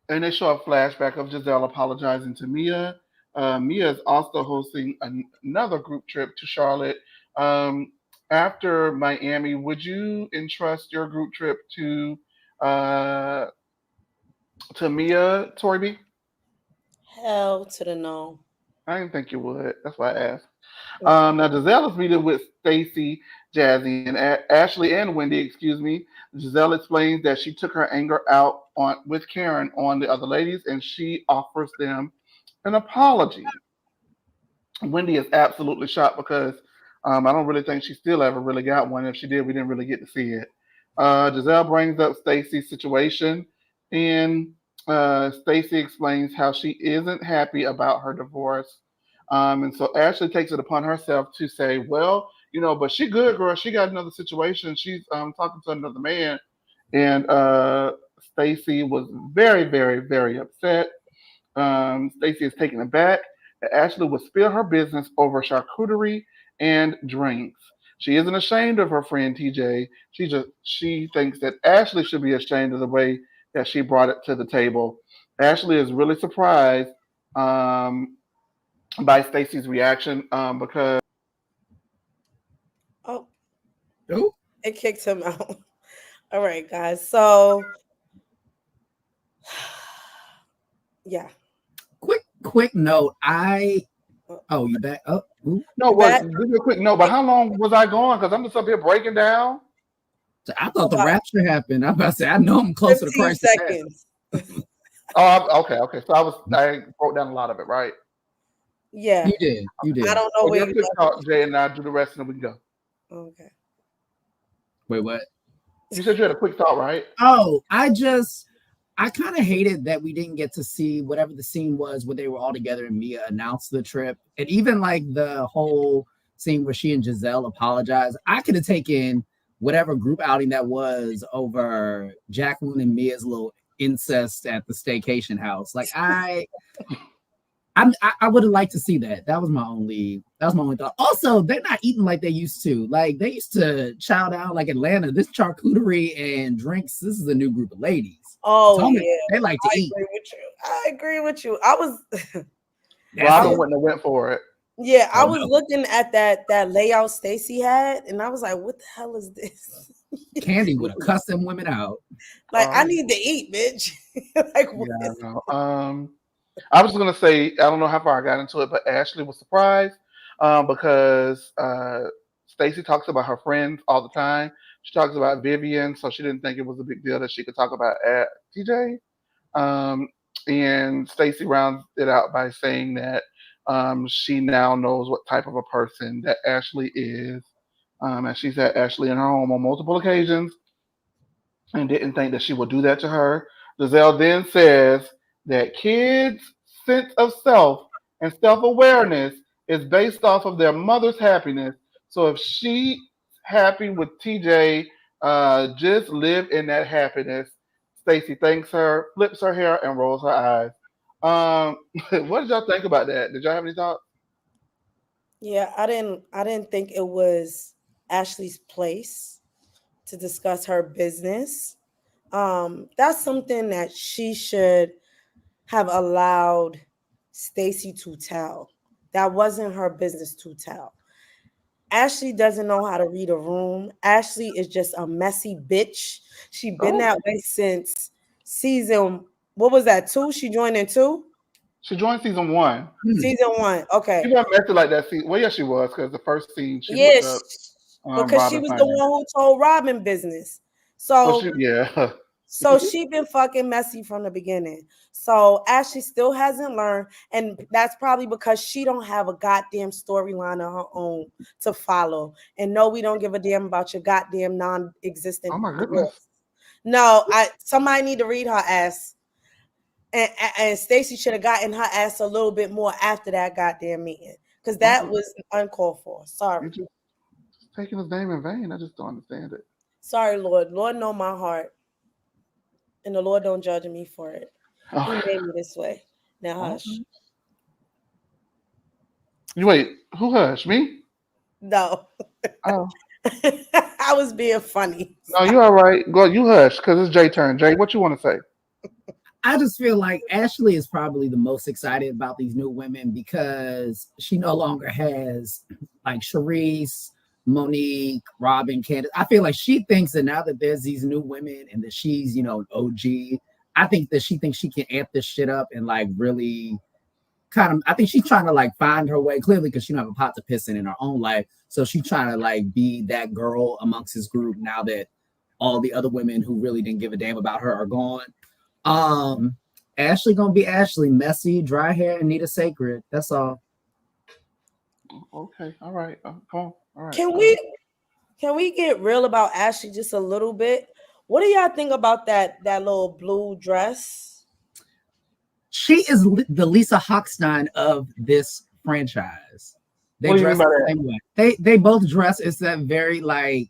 and they show a flashback of Giselle apologizing to Mia. Mia is also hosting another group trip to Charlotte. Um, After Miami, would you entrust your group trip uh, to Mia, Torby? hell to the no. I didn't think you would. That's why I asked. Now, Giselle is meeting with Stacy, Jazzy, and Ashley and Wendy. Excuse me. Giselle explains that she took her anger out on with Karen on the other ladies, and she offers them an apology. Wendy is absolutely shocked because I don't really think she still ever really got one. If she did, we didn't really get to see it. Giselle brings up Stacy's situation, and Stacy explains how she isn't happy about her divorce. And so Ashley takes it upon herself to say, well, but she good, girl. She got another situation. She's talking to another man. And Stacy was very, very, very upset. Stacy is taken aback that Ashley would spill her business over charcuterie and drinks. She isn't ashamed of her friend TJ. She thinks that Ashley should be ashamed of the way that she brought it to the table. Ashley is really surprised um, by Stacy's reaction because Oh, Ooh. it kicked him out. All right, guys. So, yeah. Quick note. Oh, you back up? Ooh. no, You what? back? Give me a quick note. But how long was I gone? Because I'm just up here breaking down. So I thought the About rapture happened. I'm about to say I know I'm closer to 15 Christ than that. seconds. Oh, okay. So I wrote down a lot of it, right? Yeah. You did. I don't know So where your you quick left. talk, Jay, and I do the rest, and then we can go. Okay. Wait, what? You said you had a quick thought, right? Oh, I kind of hated that we didn't get to see whatever the scene was where they were all together and Mia announced the trip. And even like the whole scene where she and Giselle apologized. I could have taken whatever group outing that was over Jacqueline and Mia's little incest at the staycation house. Like I would have liked to see that. That was my only thought. Also, they're not eating like they used to. Like they used to chow down like Atlanta. This charcuterie and drinks. This is a new group of ladies. Oh, Potomac, yeah. they like to I eat. agree with you. I agree with you. I was. Robin That's it. wouldn't have went for it. Yeah, I Oh was no, looking at that layout Stacy had, and I was like, "What the hell is this?" Candy would have cussed them women out. Like, I need to eat, bitch. Like, what Yeah, I is? know. I was gonna say I don't know how far I got into it, but Ashley was surprised because Stacy talks about her friends all the time. She talks about Vivian, so she didn't think it was a big deal that she could talk about TJ. Um, and Stacy rounds it out by saying that she now knows what type of a person that Ashley is. And she's had Ashley in her home on multiple occasions and didn't think that she would do that to her. Giselle then says that kids' sense of self and self awareness is based off of their mother's happiness. So if she's happy with TJ, just live in that happiness. Stacy thanks her, flips her hair, and rolls her eyes. What did y'all think about that? Did y'all have any thoughts? Yeah, I didn't think it was Ashley's place to discuss her business. That's something that she should have allowed Stacy to tell. That wasn't her business to tell. Ashley doesn't know how to read a room. Ashley is just a messy bitch. She been Oh, that way since season. What was that? Two? She joined in two. she joined season one. Hmm. Season one. Okay. She wasn't messy like that. Well, yeah, she was because the first scene she looked up Yes, because she Robin was the Finance. one who told Robin business. So So she, yeah. so she been fucking messy from the beginning. So Ashley still hasn't learned, and that's probably because she don't have a goddamn storyline of her own to follow. And no, we don't give a damn about your goddamn Oh non-existent my goodness. divorce. No, I somebody need to read her ass. And Stacy should have gotten her ass a little bit more after that goddamn meeting. Because Why that would was uncalled for. you Sorry. just taking his name in vain? I just don't understand it. Sorry, Lord. Lord know my heart. And the Lord don't judge me for it. He Okay. made me this way. Now hush. Okay. You wait. Who hush me? No. Oh I was being funny. no, you all right. Go. You hush because it's Jay turn. Jay, what you want to say? I just feel like Ashley is probably the most excited about these new women because she no longer has like Charisse, Monique, Robin, Candace. I feel like she thinks that now that there's these new women and that she's, an OG, I think that she thinks she can amp this shit up and like really I think she's trying to like find her way clearly because she don't have a pot to piss in her own life. So she's trying to like be that girl amongst his group now that all the other women who really didn't give a damn about her are gone. Um, Ashley gonna be Ashley, messy, dry hair, and need a sacred. That's all. Okay. All right. Come on. All right. Can we get real about Ashley just a little bit? What do y'all think about that little blue dress? She is the Lisa Hochstein of this franchise. They What do you mean dress by the that? same way. They both dress. It's that very like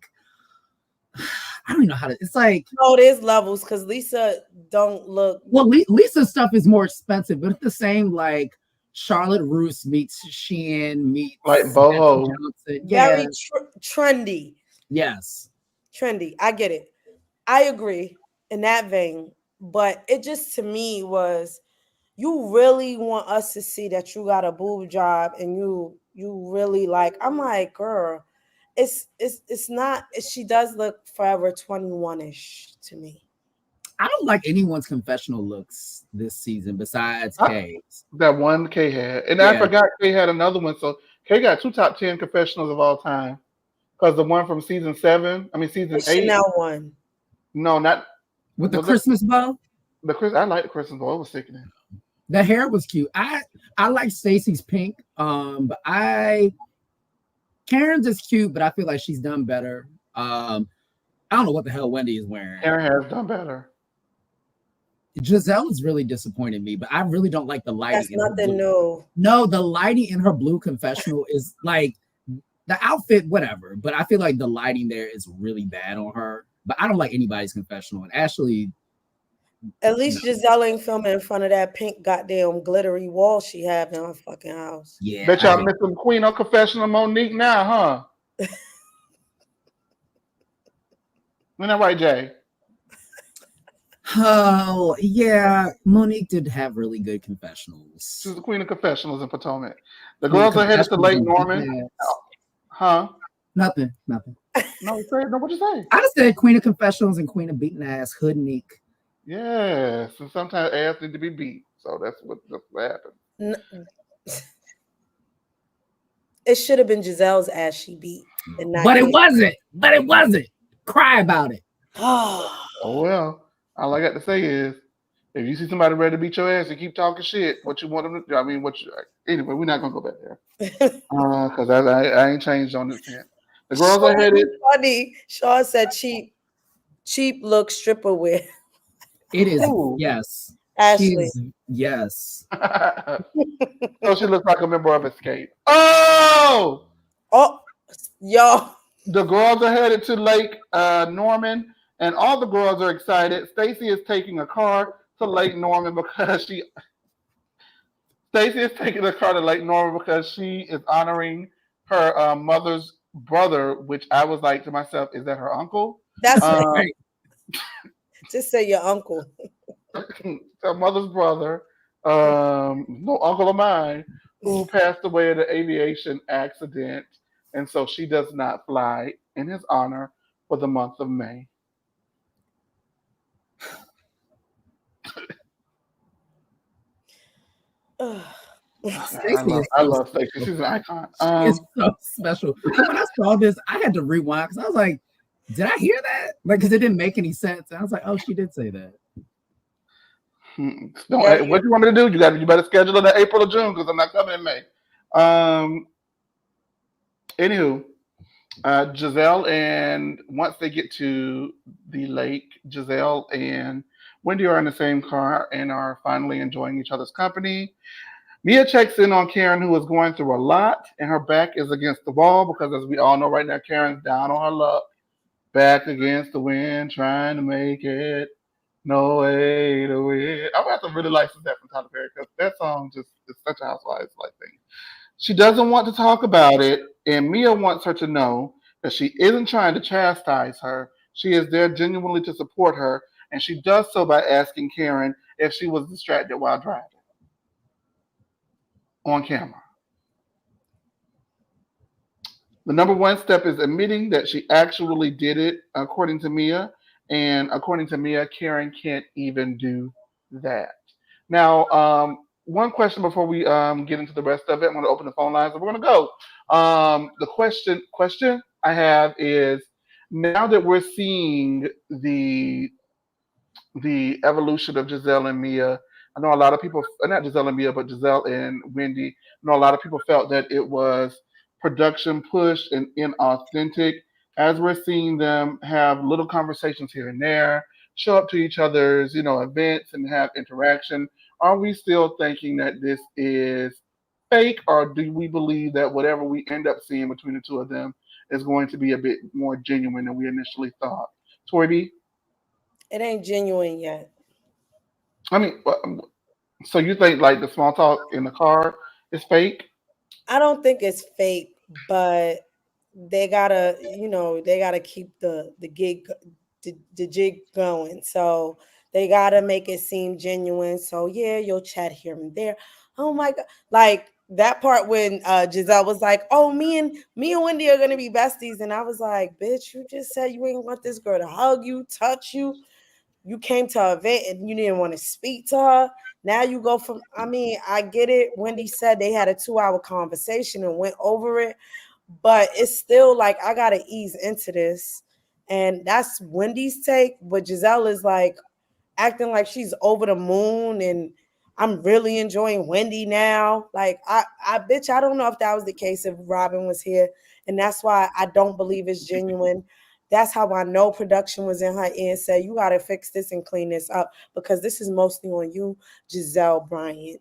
I don't even know how to. It's like No, there's levels because Lisa don't look Lisa's stuff is more expensive, but it's the same like Charlotte Roos meets Shein Like meets Betsy boho. Johnson. Yeah, very trendy. yes. Trendy. I get it. I agree in that vein. But it just to me was you really want us to see that you got a boob job and you really like I'm like, girl, it's not she does look forever 21-ish to me. I don't like anyone's confessional looks this season besides I, Kay's. that one K had, and I Yeah, forgot K had another one. So K got two top 10 confessionals of all time. Because the one from season seven, I mean The season eight. Chanel one. No, not with the was it Christmas bow. the Chris. I like the Christmas boy. It was sickening. The hair was cute. I like Stacey's pink. But Karen's is cute, but I feel like she's done better. I don't know what the hell Wendy is wearing. Karen has done better. Giselle has really disappointed me, but I really don't like the lighting That's in her nothing blue. new. No, the lighting in her blue confessional is like the outfit, whatever. But I feel like the lighting there is really bad on her. But I don't like anybody's confessional. And Ashley, At no. least Giselle ain't filming in front of that pink goddamn glittery wall she have in her fucking house. Yeah, Bet I y'all hate. miss some Queen on confessional Monique now, huh? Isn't that right, Jay? Oh, yeah. Monique did have really good She was confessionals. the queen of confessionals in Potomac. The Queen of girls are headed to confessionals Lake and Norman. beaten Oh, ass. huh? Nothing, nothing. No, say no. What'd you say? I just said Queen of confessionals and Queen of beaten ass, hood Neek. Yes, and sometimes ass need to be beat. So that's what happens. N- It should have been Giselle's ass she beat and not But it Kate. wasn't. But it wasn't. Cry about it. Oh well. All I got to say is, if you see somebody ready to beat your ass and keep talking shit, what you want them to do? I mean, what you anyway? We're not gonna go back there because I ain't changed on this yet. The girls are Sean headed. is funny. Sean said cheap look stripper wear. It is, Ooh. yes. She Ashley. is, yes. So she looks like a member of Escape. Oh, Oh, y'all. the girls are headed to Lake Norman, and all the girls are excited. Stacy is taking a car to Lake Norman because she. Stacy is taking a car to Lake Norman because she is honoring her mother's brother, which I was like to myself, is that her uncle? That's Uh, Right. just say your uncle. her mother's brother, no uncle of mine, who passed away in an aviation accident, and so she does not fly in his honor for the month of May. Ugh. I Stacey love is I so love Stacey. special. She's an icon. She is so special. When I saw this, I had to rewind because I was like, did I hear that? Like, because it didn't make any sense. And I was like, oh, she did say that. Yeah, What you want me to do? You better schedule it in April or June because I'm not coming in May. Um, Anywho, Giselle and once they get to the lake, Giselle and Wendy are in the same car and are finally enjoying each other's company. Mia checks in on Karen, who is going through a lot, and her back is against the wall because, as we all know right now, Karen's down on her luck, back against the wind, trying to make it. No way to win. I would have to really license that from Tyler Perry because that song just is such a Housewives like thing. She doesn't want to talk about it, and Mia wants her to know that she isn't trying to chastise her. She is there genuinely to support her, and she does so by asking Karen if she was distracted while driving on camera. The number one step is admitting that she actually did it, according to Mia. And according to Mia, Karen can't even do that. Now, one question before we get into the rest of it. I'm going to open the phone lines and we're going to go. The question I have is now that we're seeing the evolution of Giselle and Mia. I know a lot of people, not Giselle and Mia, but Giselle and Wendy. I know a lot of people felt that it was production pushed and inauthentic. As we're seeing them have little conversations here and there, show up to each other's, events and have interaction, are we still thinking that this is fake, or do we believe that whatever we end up seeing between the two of them is going to be a bit more genuine than we initially thought? Tori B? it ain't genuine yet. I mean, so you think like the small talk in the car is fake? I don't think it's fake, but they gotta keep the jig going. So they gotta make it seem genuine. So yeah, you'll chat here and there. Oh my god, like that part when Giselle was like, "Oh, me and Wendy are gonna be besties," and I was like, "Bitch, you just said you ain't want this girl to hug you, touch you. You came to an event and you didn't want to speak to her. Now you go from, I mean, I get it. Wendy said they had a 2 hour conversation and went over it, but it's still like, I got to ease into this. And that's Wendy's take. But Giselle is like acting like she's over the moon and I'm really enjoying Wendy now. Like, bitch, I don't know if that was the case if Robin was here. And that's why I don't believe it's genuine. That's how I know production was in her ear and said, you got to fix this and clean this up because this is mostly on you, Giselle Bryant.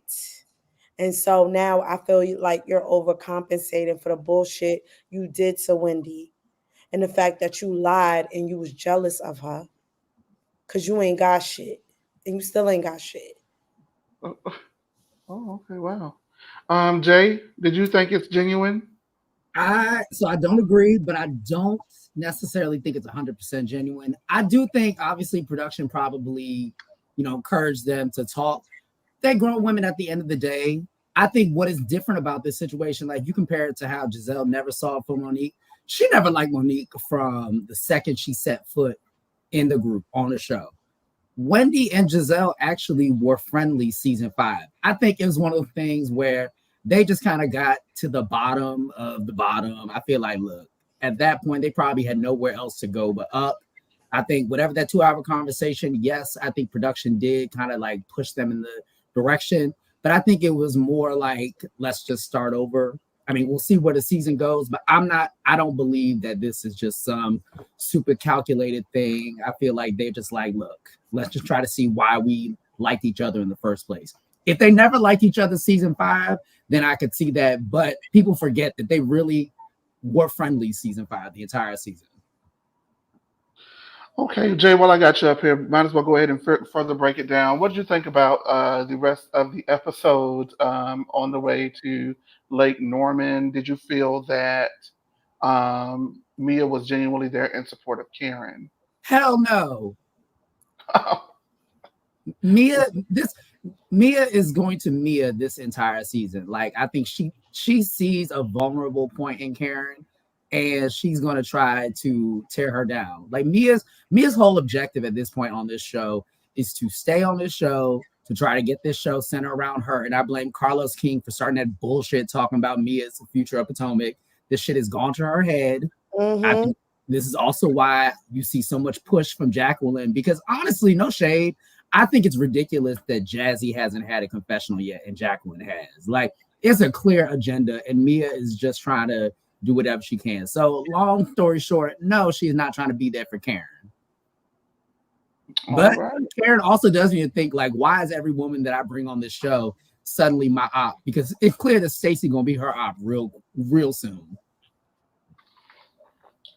And so now I feel like you're overcompensating for the bullshit you did to Wendy and the fact that you lied and you was jealous of her because you ain't got shit and you still ain't got shit. Oh, okay, wow. Jay, did you think it's genuine? So I don't agree, but I don't necessarily think it's 100% genuine. I do think, obviously, production probably, encouraged them to talk. They're grown women at the end of the day. I think what is different about this situation, like you compare it to how Giselle never saw it for Monique. She never liked Monique from the second she set foot in the group on the show. Wendy and Giselle actually were friendly season 5. I think it was one of the things where they just kind of got to the bottom of the bottom. I feel like, look, at that point, they probably had nowhere else to go but up. I think whatever that 2-hour conversation, yes, I think production did kind of like push them in the direction, but I think it was more like, let's just start over. I mean, we'll see where the season goes, but I don't believe that this is just some super calculated thing. I feel like they're just like, look, let's just try to see why we liked each other in the first place. If they never liked each other season 5, then I could see that. But people forget that they really were friendly season 5, the entire season. Okay, Jay, while I got you up here, might as well go ahead and further break it down. What did you think about the rest of the episodes on the way to Lake Norman? Did you feel that Mia was genuinely there in support of Karen? Hell no. Mia, this Mia is going to Mia this entire season. Like, I think she sees a vulnerable point in Karen, and she's going to try to tear her down. Like, Mia's whole objective at this point on this show is to stay on this show, to try to get this show centered around her. And I blame Carlos King for starting that bullshit talking about Mia's the future of Potomac. This shit has gone to her head. I think this is also why you see so much push from Jacqueline, because honestly, no shade, I think it's ridiculous that Jazzy hasn't had a confessional yet and Jacqueline has. Like, it's a clear agenda, and Mia is just trying to do whatever she can. So, long story short, no, she's not trying to be there for Karen. But Right. Karen also doesn't even think, like, why is every woman that I bring on this show suddenly my op? Because it's clear that Stacy gonna be her op real soon.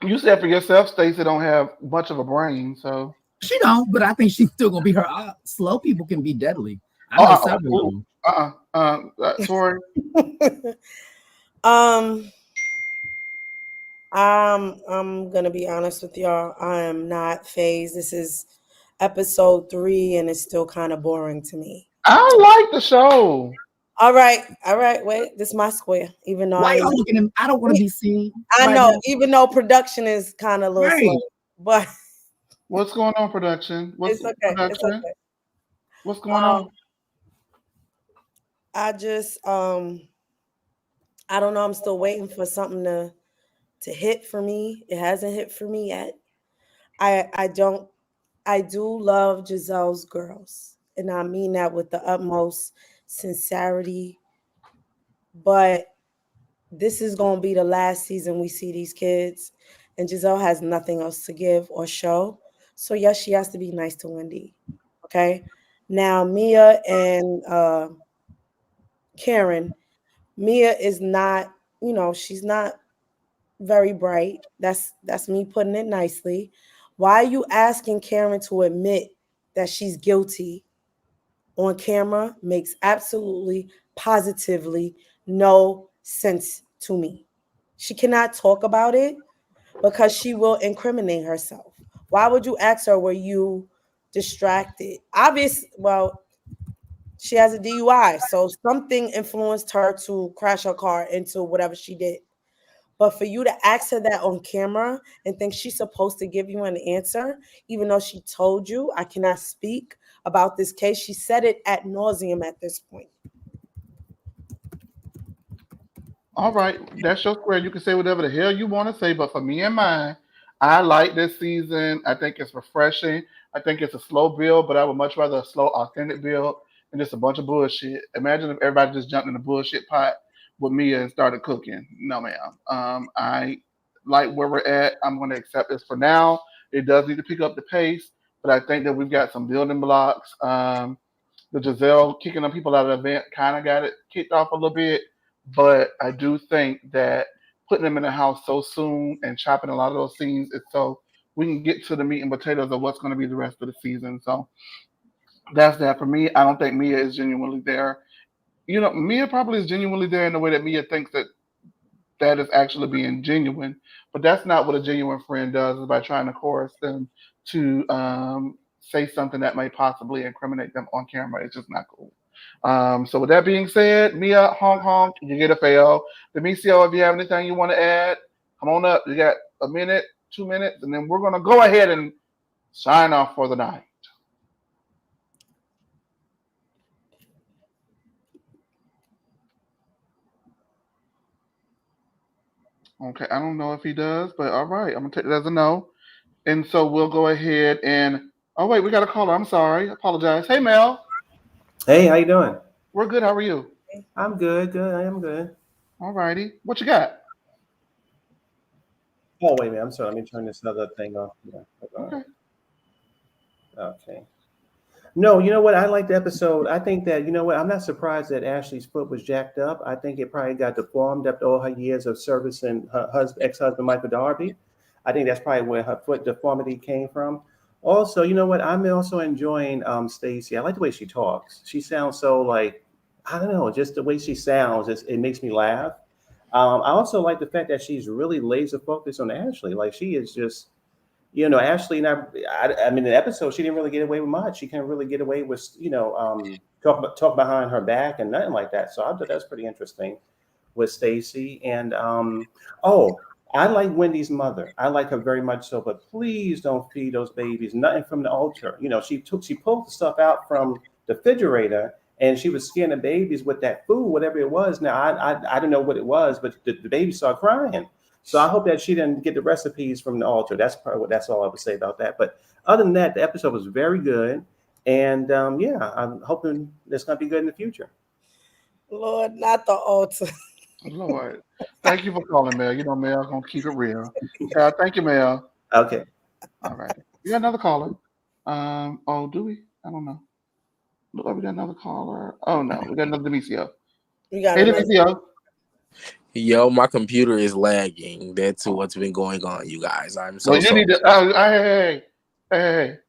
You said for yourself, Stacey don't have much of a brain, so. She don't, but I think she's still gonna be her op. Slow people can be deadly. I know several of them. Tori. I'm gonna be honest with y'all. I am not phased. This is episode 3, and it's still kind of boring to me. I like the show. All right. Wait, this is my square. Even though Why y'all looking at me? I don't want to be seen. I right know, now. even though production is kind of a little Right. slow, but What's going on, production? What's it's okay. production? It's okay. What's going on? I just I don't know. I'm still waiting for something to hit for me. It hasn't hit for me yet. I do love Giselle's girls, and I mean that with the utmost sincerity. But this is going to be the last season we see these kids, and Giselle has nothing else to give or show. So yes, she has to be nice to Wendy. Okay. Now Mia and Karen. Mia is not, she's not very bright. That's me putting it nicely. Why are you asking Karen to admit that she's guilty on camera? Makes absolutely positively no sense to me. She cannot talk about it because she will incriminate herself. Why would you ask her, were you distracted? Well, she has a DUI, so something influenced her to crash her car into whatever she did. But for you to ask her that on camera and think she's supposed to give you an answer, even though she told you, I cannot speak about this case. She said it ad nauseum at this point. All right, that's your square. You can say whatever the hell you want to say, but for me and mine, I like this season. I think it's refreshing. I think it's a slow build, but I would much rather a slow, authentic build than just a bunch of bullshit. Imagine if everybody just jumped in the bullshit pot with Mia and started cooking. No, ma'am. I like where we're at. I'm going to accept this for now. It does need to pick up the pace, but I think that we've got some building blocks. The Giselle kicking them people out of the event kind of got it kicked off a little bit, but I do think that putting them in the house so soon and chopping a lot of those scenes is so we can get to the meat and potatoes of what's going to be the rest of the season. So that's that for me. I don't think Mia is genuinely there. Mia probably is genuinely there in the way that Mia thinks that that is actually being genuine. But that's not what a genuine friend does, is by trying to coerce them to say something that might possibly incriminate them on camera. It's just not cool. So with that being said, Mia, honk honk, you get a fail. Demisio, if you have anything you want to add, come on up. You got a minute, 2 minutes, and then we're gonna go ahead and sign off for the night. Okay, I don't know if he does, but all right, I'm gonna take it as a no. And so we'll go ahead and oh wait, we got a caller. I'm sorry, I apologize. Hey Mel, Hey, how you doing? we're good. How are you? I'm good, good. I am good. All righty, what you got? Oh, wait a minute. I'm sorry. Let me turn this other thing off. Yeah. Hold Okay. on. Okay. No, you know what? I like the episode. I think that, you know what? I'm not surprised that Ashley's foot was jacked up. I think it probably got deformed after all her years of service and her ex-husband, Michael Darby. I think that's probably where her foot deformity came from. Also, you know what? I'm also enjoying Stacy. I like the way she talks. She sounds so like, I don't know, just the way she sounds, it makes me laugh. I also like the fact that she's really laser focused on Ashley. Like she is just, Ashley and I mean, in the episode, she didn't really get away with much. She can't really get away with, talk behind her back and nothing like that. So I thought that's pretty interesting with Stacy. And oh, I like Wendy's mother. I like her very much so. But please don't feed those babies nothing from the altar. She pulled the stuff out from the refrigerator and she was scaring the babies with that food, whatever it was. Now I don't know what it was, but the baby started crying. So I hope that she didn't get the recipes from the altar. That's all I would say about that. But other than that, the episode was very good, and yeah, I'm hoping it's going to be good in the future. Lord, not the altar. Lord, thank you for calling, Mel. You know, Mel gonna keep it real. Thank you, Mel. Okay. All right, we got another caller. Oh, do we? I don't know. Look like we got another caller. Oh no, we got another Demisio. We got Hey, another. Demisio. Yo, my computer is lagging. That's what's been going on, you guys. I'm so Well, you sorry. need to. Oh, hey.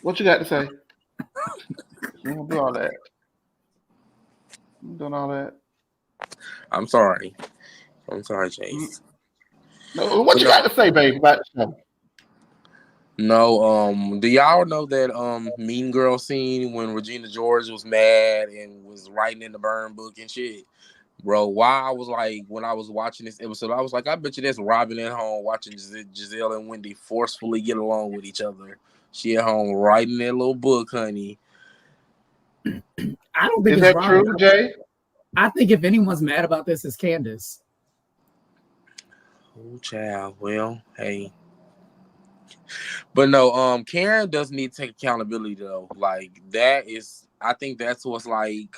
What you got to say? You don't do all that. You doing all that? I'm sorry. I'm sorry, Chase. No, what you got to say, babe, about the show? No, do y'all know that Mean Girl scene when Regina George was mad and was writing in the burn book and shit? Bro, why I was like, when I was watching this episode, I was like, I bet you that's Robin at home watching Giselle and Wendy forcefully get along with each other. She at home writing that little book, honey. I don't think Is it's that Robin. true, Jay? I think if anyone's mad about this, it's Candace. Oh, child. Well, hey. But no, Karen does need to take accountability though. Like that is, I think that's what's like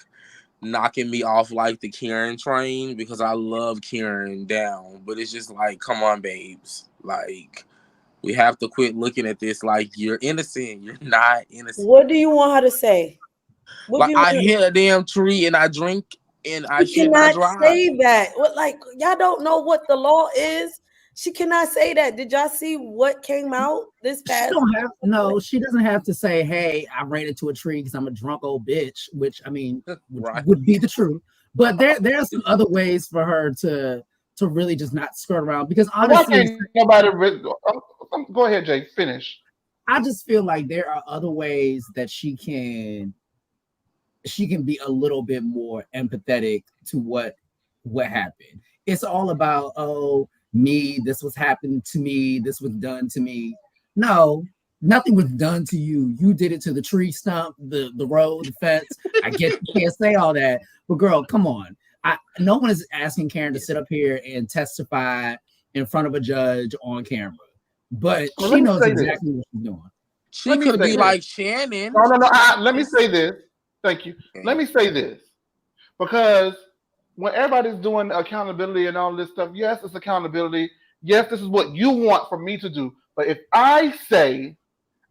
knocking me off like the Karen train because I love Karen down, but it's just like, come on, babes, like we have to quit looking at this like you're innocent. You're not innocent. What do you want her to say? What Like do you I want? hit a damn tree and I drink and I She should not cannot drive. say that. What, like, y'all don't know what the law is? She cannot say that. Did y'all see what came out this She past? don't have she doesn't have to say, "Hey, I ran into a tree because I'm a drunk old bitch," which I mean Right. would be the truth. But there's some other ways for her to really just not skirt around because Why honestly, can't nobody? Go ahead, Jay. Finish. I just feel like there are other ways that she can be a little bit more empathetic to what happened. It's all about, oh, me, this was happened to me, this was done to me. No, nothing was done to you. You did it to the tree stump, the road, the fence. I get you can't say all that, but girl, come on. No one is asking Karen to sit up here and testify in front of a judge on camera, but Well, she let me knows say exactly what she's doing. She Let me could say be this. like Shannon. No. Let me say this. Thank you. Let me say this. Because when everybody's doing accountability and all this stuff, yes, it's accountability. Yes, this is what you want for me to do. But if I say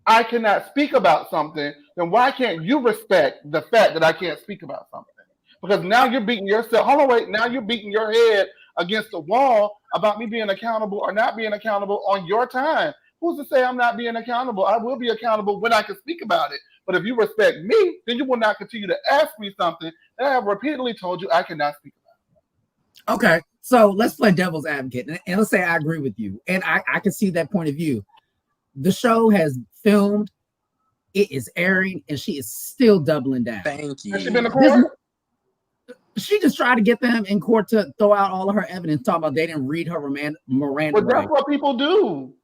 I cannot speak about something, then why can't you respect the fact that I can't speak about something? Because now you're beating yourself. Hold on, wait. Now you're beating your head against the wall about me being accountable or not being accountable on your time. Who's to say I'm not being accountable? I will be accountable when I can speak about it. But if you respect me, then you will not continue to ask me something that I have repeatedly told you I cannot speak about. Okay, so let's play devil's advocate, and let's say I agree with you, and I can see that point of view. The show has filmed, it is airing, and she is still doubling down. Thank Has she been to you. This, court? she just tried to get them in court to throw out all of her evidence, talking about they didn't read her Miranda But that's rights. what people do.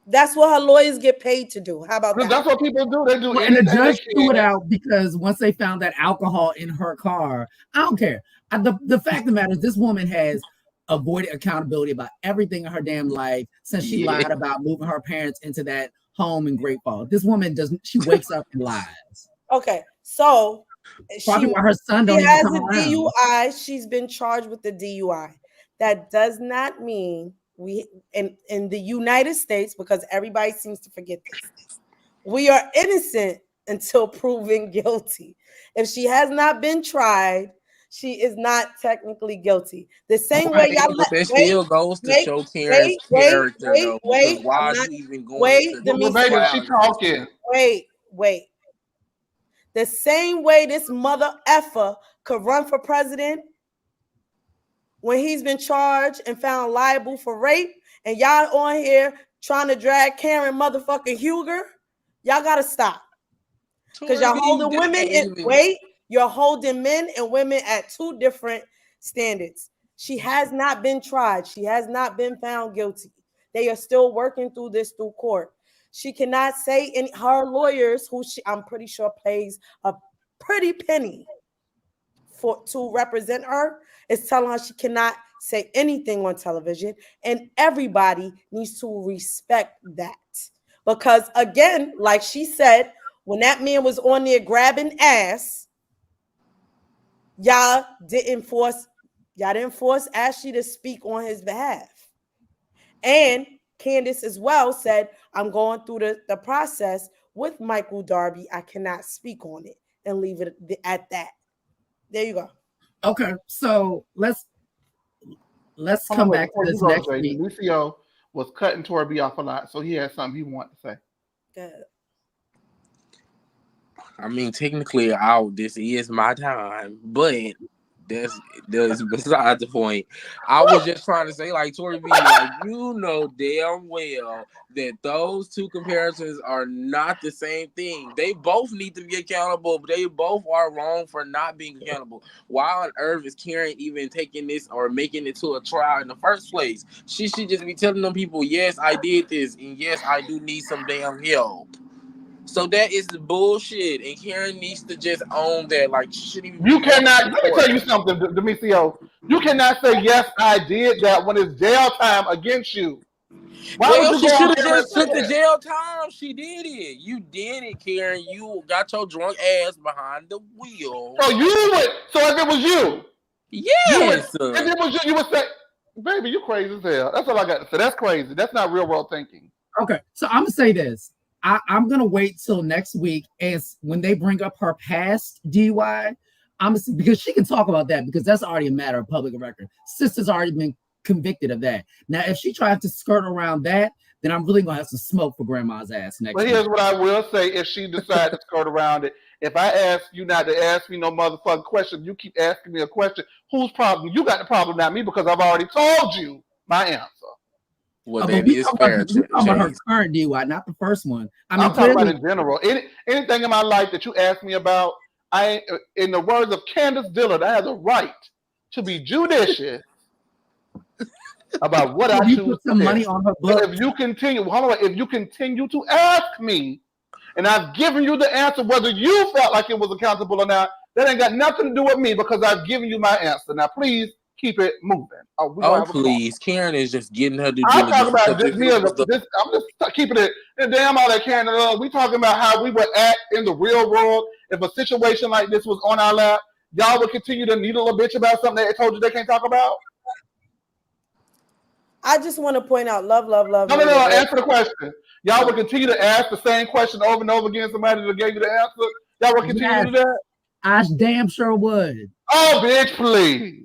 That's what her lawyers get paid to do. How about that? That's what people do. They do Well, and the anything they judge threw it can. out because once they found that alcohol in her car, I don't care. The fact of the matter is, this woman has avoided accountability about everything in her damn life since she Yeah. lied about moving her parents into that home in Great Falls. This woman doesn't. She wakes up and lies. Okay, so Probably why her son she don't even has come a around. DUI. She's been charged with the DUI. That does not mean we in the United States, because everybody seems to forget this, we are innocent until proven guilty. If she has not been tried, she is not technically guilty. The same way y'all But that still goes to show Karen's character, though. Because why are you even going to Well, baby, she trial? talking. Wait. The same way this mother effer could run for president when he's been charged and found liable for rape, and y'all on here trying to drag Karen motherfucking Huger, y'all gotta stop. Because y'all holding women you're holding men and women at two different standards. She has not been tried. She has not been found guilty. They are still working through this through court. She cannot say any her lawyers, who I'm pretty sure pays a pretty penny to represent her, is telling her she cannot say anything on television, and everybody needs to respect that. Because again, like she said, when that man was on there grabbing ass, y'all didn't force Ashley to speak on his behalf. And Candace as well said, I'm going through the process with Michael Darby. I cannot speak on it, and leave it at that. There you go. Okay, so let's come back to this next week. Lucio was cutting Torby off a lot, so he had something he wanted to say. Good. I mean, technically, this is my time, but that's beside the point. I was just trying to say, like, Tori B, like, you know damn well that those two comparisons are not the same thing. They both need to be accountable, but they both are wrong for not being accountable. Why on earth is Karen even taking this or making it to a trial in the first place? She should just be telling them people, yes, I did this, and yes, I do need some damn help. So that is the bullshit, and Karen needs to just own that. Like, she shouldn't even. You cannot. Let me tell you something, Demetrio. You cannot say yes, I did that when it's jail time against you. Why would you She go should out have there just took the jail time. She did it. You did it, Karen. You got your drunk ass behind the wheel. So you would. So if it was you, yes. If it was you would say, "Baby, you crazy as hell." That's all I got to say. That's crazy. That's not real world thinking. Okay, so I'm gonna say this. I'm gonna wait till next week, and when they bring up her past DUI, because she can talk about that, because that's already a matter of public record. Sister's already been convicted of that. Now, if she tries to skirt around that, then I'm really gonna have some smoke for grandma's ass next week. But here's what I will say: if she decides to skirt around it, if I ask you not to ask me no motherfucking question, you keep asking me a question. Whose problem? You got the problem, not me, because I've already told you my answer. Well, that is fair. We're talking about her current DUI, not the first one. I mean, I'm talking about in general. Anything in my life that you ask me about, in the words of Candace Dillard, I have the right to be judicious about what I choose to put some money on her book. If you continue to ask me, and I've given you the answer, whether you felt like it was accountable or not, that ain't got nothing to do with me, because I've given you my answer. Now, please keep it moving. Please. Karen is just getting her due I'm talking about this. I'm just keeping it. Damn all that Karen. We talking about how we would act in the real world if a situation like this was on our lap. Y'all would continue to needle a bitch about something they told you they can't talk about. I just want to point out, love. No. Answer the question. Y'all would continue to ask the same question over and over again. Somebody that gave you the answer. Y'all would continue to do that. I damn sure would. Oh, bitch, please.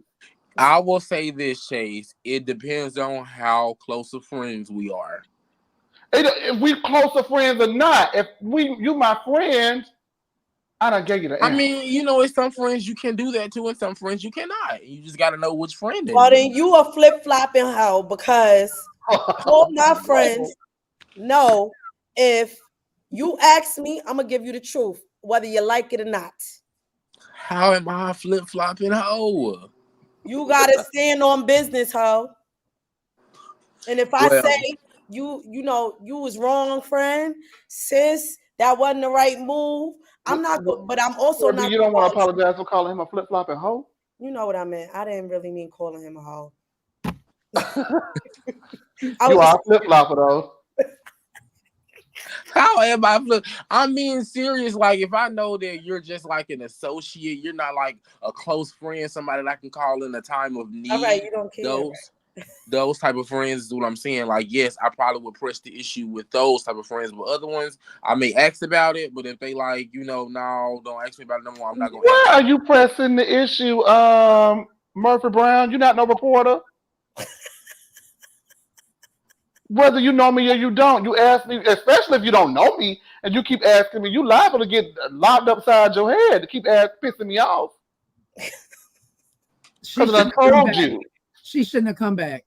I will say this, Chase. It depends on how close of friends we are. If we close of friends or not, if you my friend, I done gave you the I answer. mean, you know, it's some friends you can do that to, and some friends you cannot. You just got to know which friend it Well, is. then you a flip flopping hoe because all my friends know if you ask me, I'm gonna give you the truth, whether you like it or not. How am I flip flopping hoe? You gotta stand on business, hoe. And if I Well, say you know you was wrong, friend, sis, that wasn't the right move. I'm not, but I'm also not. You don't want to apologize for calling him a flip flopping hoe. You know what I meant. I didn't really mean calling him a hoe. You are a flip flopper though. how am I flip? I'm being serious. Like, if I know that you're just like an associate, you're not like a close friend, somebody that I can call in a time of need. All right, you don't care. Those type of friends is what I'm saying. Like, yes, I probably would press the issue with those type of friends, but other ones, I may ask about it. But if they like, you know, no, don't ask me about it no more, I'm not gonna. Why are you pressing the issue, Murphy Brown? You're not no reporter. Whether you know me or you don't, you ask me, especially if you don't know me and you keep asking me, you liable to get locked upside your head to keep pissing me off. Because I told you. She shouldn't have come back.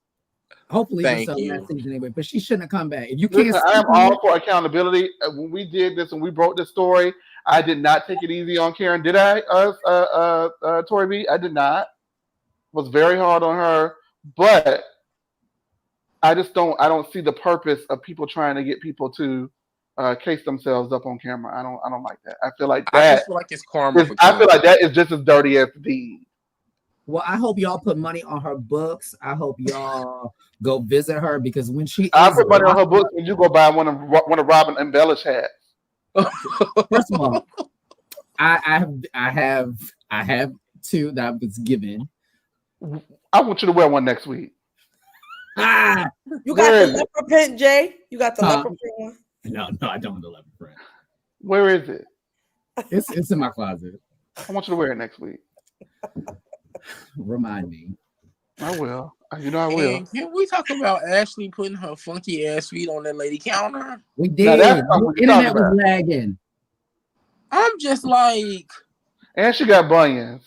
Hopefully, Thank this is you. last season anyway, but she shouldn't have come back. If you can't, Listen, I am all for accountability. When we did this and we broke this story, I did not take it easy on Karen. Did I, Tori B? I did not. Was very hard on her, but I just don't. I don't see the purpose of people trying to get people to case themselves up on camera. I don't like that. I feel like I that. just feel like it's karma for I feel like that is just as dirty as the deed. Well, I hope y'all put money on her books. I hope y'all go visit her because when she I is put money on her locked books when you go buy one of Robin embellish hats. First of all, I have two that I was given. I want you to wear one next week. Ah, You got the leopard print, Jay. You got the leopard print one. no, I don't have the leopard print. Where is it? It's in my closet. I want you to wear it next week. Remind me. I will. You know I will. And can we talk about Ashley putting her funky ass feet on that lady counter? We did. The internet was lagging. I'm just like, and she got bunions.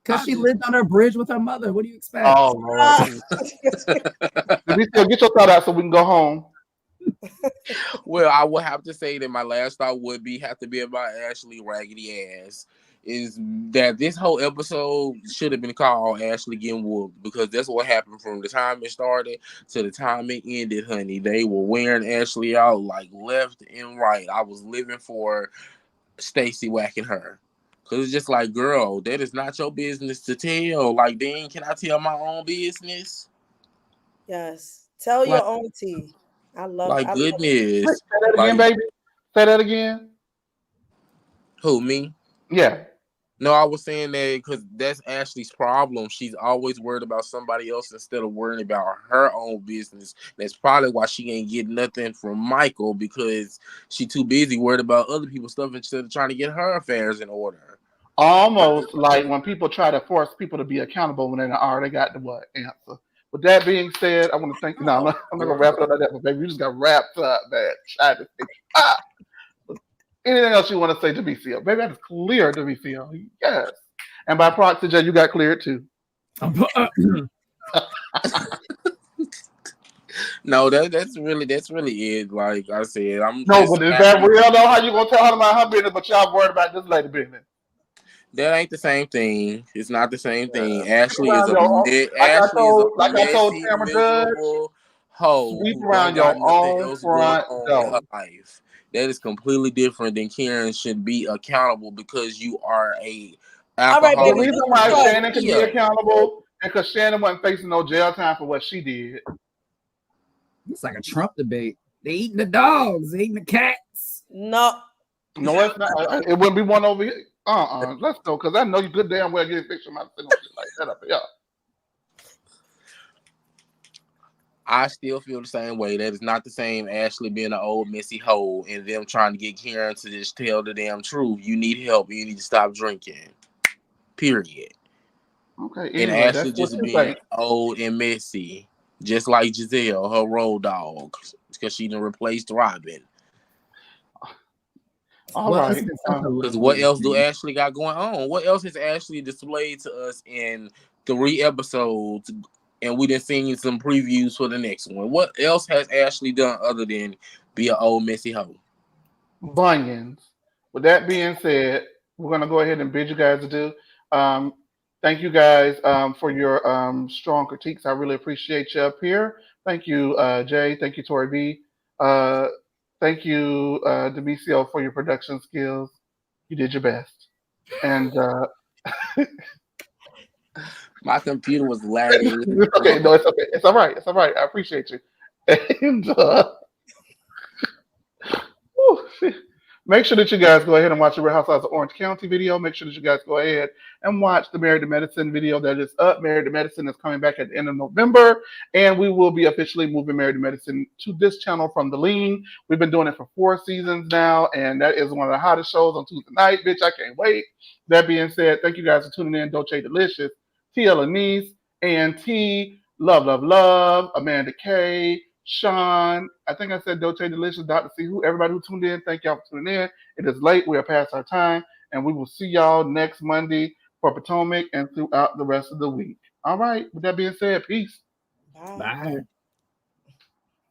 Because she lived on her bridge with her mother. What do you expect? Oh, Lord. Get your thought out so we can go home. Well, I would have to say that my last thought would have to be about Ashley raggedy ass. Is that this whole episode should have been called Ashley Getting Whooped, because that's what happened from the time it started to the time it ended, honey. They were wearing Ashley out like left and right. I was living for Stacy whacking her. Cause it's just like, girl, that is not your business to tell. Like, then can I tell my own business? Yes. Tell your own tea. I love like goodness. Say that again, baby. Say that again. Who, me? Yeah. No, I was saying that because that's Ashley's problem. She's always worried about somebody else instead of worrying about her own business. That's probably why she ain't getting nothing from Michael, because she too busy worried about other people's stuff instead of trying to get her affairs in order. Almost like when people try to force people to be accountable when they already got the answer. With that being said, I want to thank you. No, I'm not going to wrap it up like that, but baby, you just got wrapped up, man. Anything else you want to say, Demecio? Baby, that is clear, Demecio. Yes. And by proxy, Jay, you got cleared too. No, that's really it. Like I said, I'm no, but is that real though? How you gonna tell her about her business, but y'all worried about this lady business? That ain't the same thing. It's not the same thing. Ashley is a messy, miserable hoe who don't got nothing else going on in her life. That is completely different than Karen should be accountable because you are a alcoholic. Right, the reason why Shannon can be accountable is because Shannon wasn't facing no jail time for what she did. It's like a Trump debate. They eating the dogs, they eating the cats. No, it's not. It wouldn't be one over here. Let's go, because I know you good damn well get a picture of my shit like that up here. I still feel the same way. That is not the same Ashley being an old messy hoe and them trying to get Karen to just tell the damn truth. You need help. You need to stop drinking. Period. Okay. Anyway, and Ashley just being old and messy, just like Giselle, her road dog, because she done replaced Robin. All Well, it's right. been such a Because what lovely else do evening. Ashley got going on? What else has Ashley displayed to us in 3 episodes? And we done seen some previews for the next one. What else has Ashley done other than be an old messy hoe? Bunions. With that being said, we're going to go ahead and bid you guys adieu. Um, thank you guys for your strong critiques. I really appreciate you up here. Thank you, Jay. Thank you, Tori B. Uh, thank you, Demisio, for your production skills. You did your best. And My computer was lagging. it's okay. No, it's okay. It's all right. It's all right. I appreciate you. And whew, make sure that you guys go ahead and watch the Real Housewives of Orange County video. Make sure that you guys go ahead and watch the Married to Medicine video that is up. Married to Medicine is coming back at the end of November, and we will be officially moving Married to Medicine to this channel from the Lean. We've been doing it for 4 seasons now, and that is one of the hottest shows on Tuesday night. Bitch, I can't wait. That being said, thank you guys for tuning in. Dolce Delicious, TL Anise, ANT, Love, Love, Love, Amanda K, Sean, I think I said Dote Delicious, Dr. C, who everybody who tuned in, thank y'all for tuning in. It is late, we are past our time, and we will see y'all next Monday for Potomac and throughout the rest of the week. All right, with that being said, peace. Bye. Bye.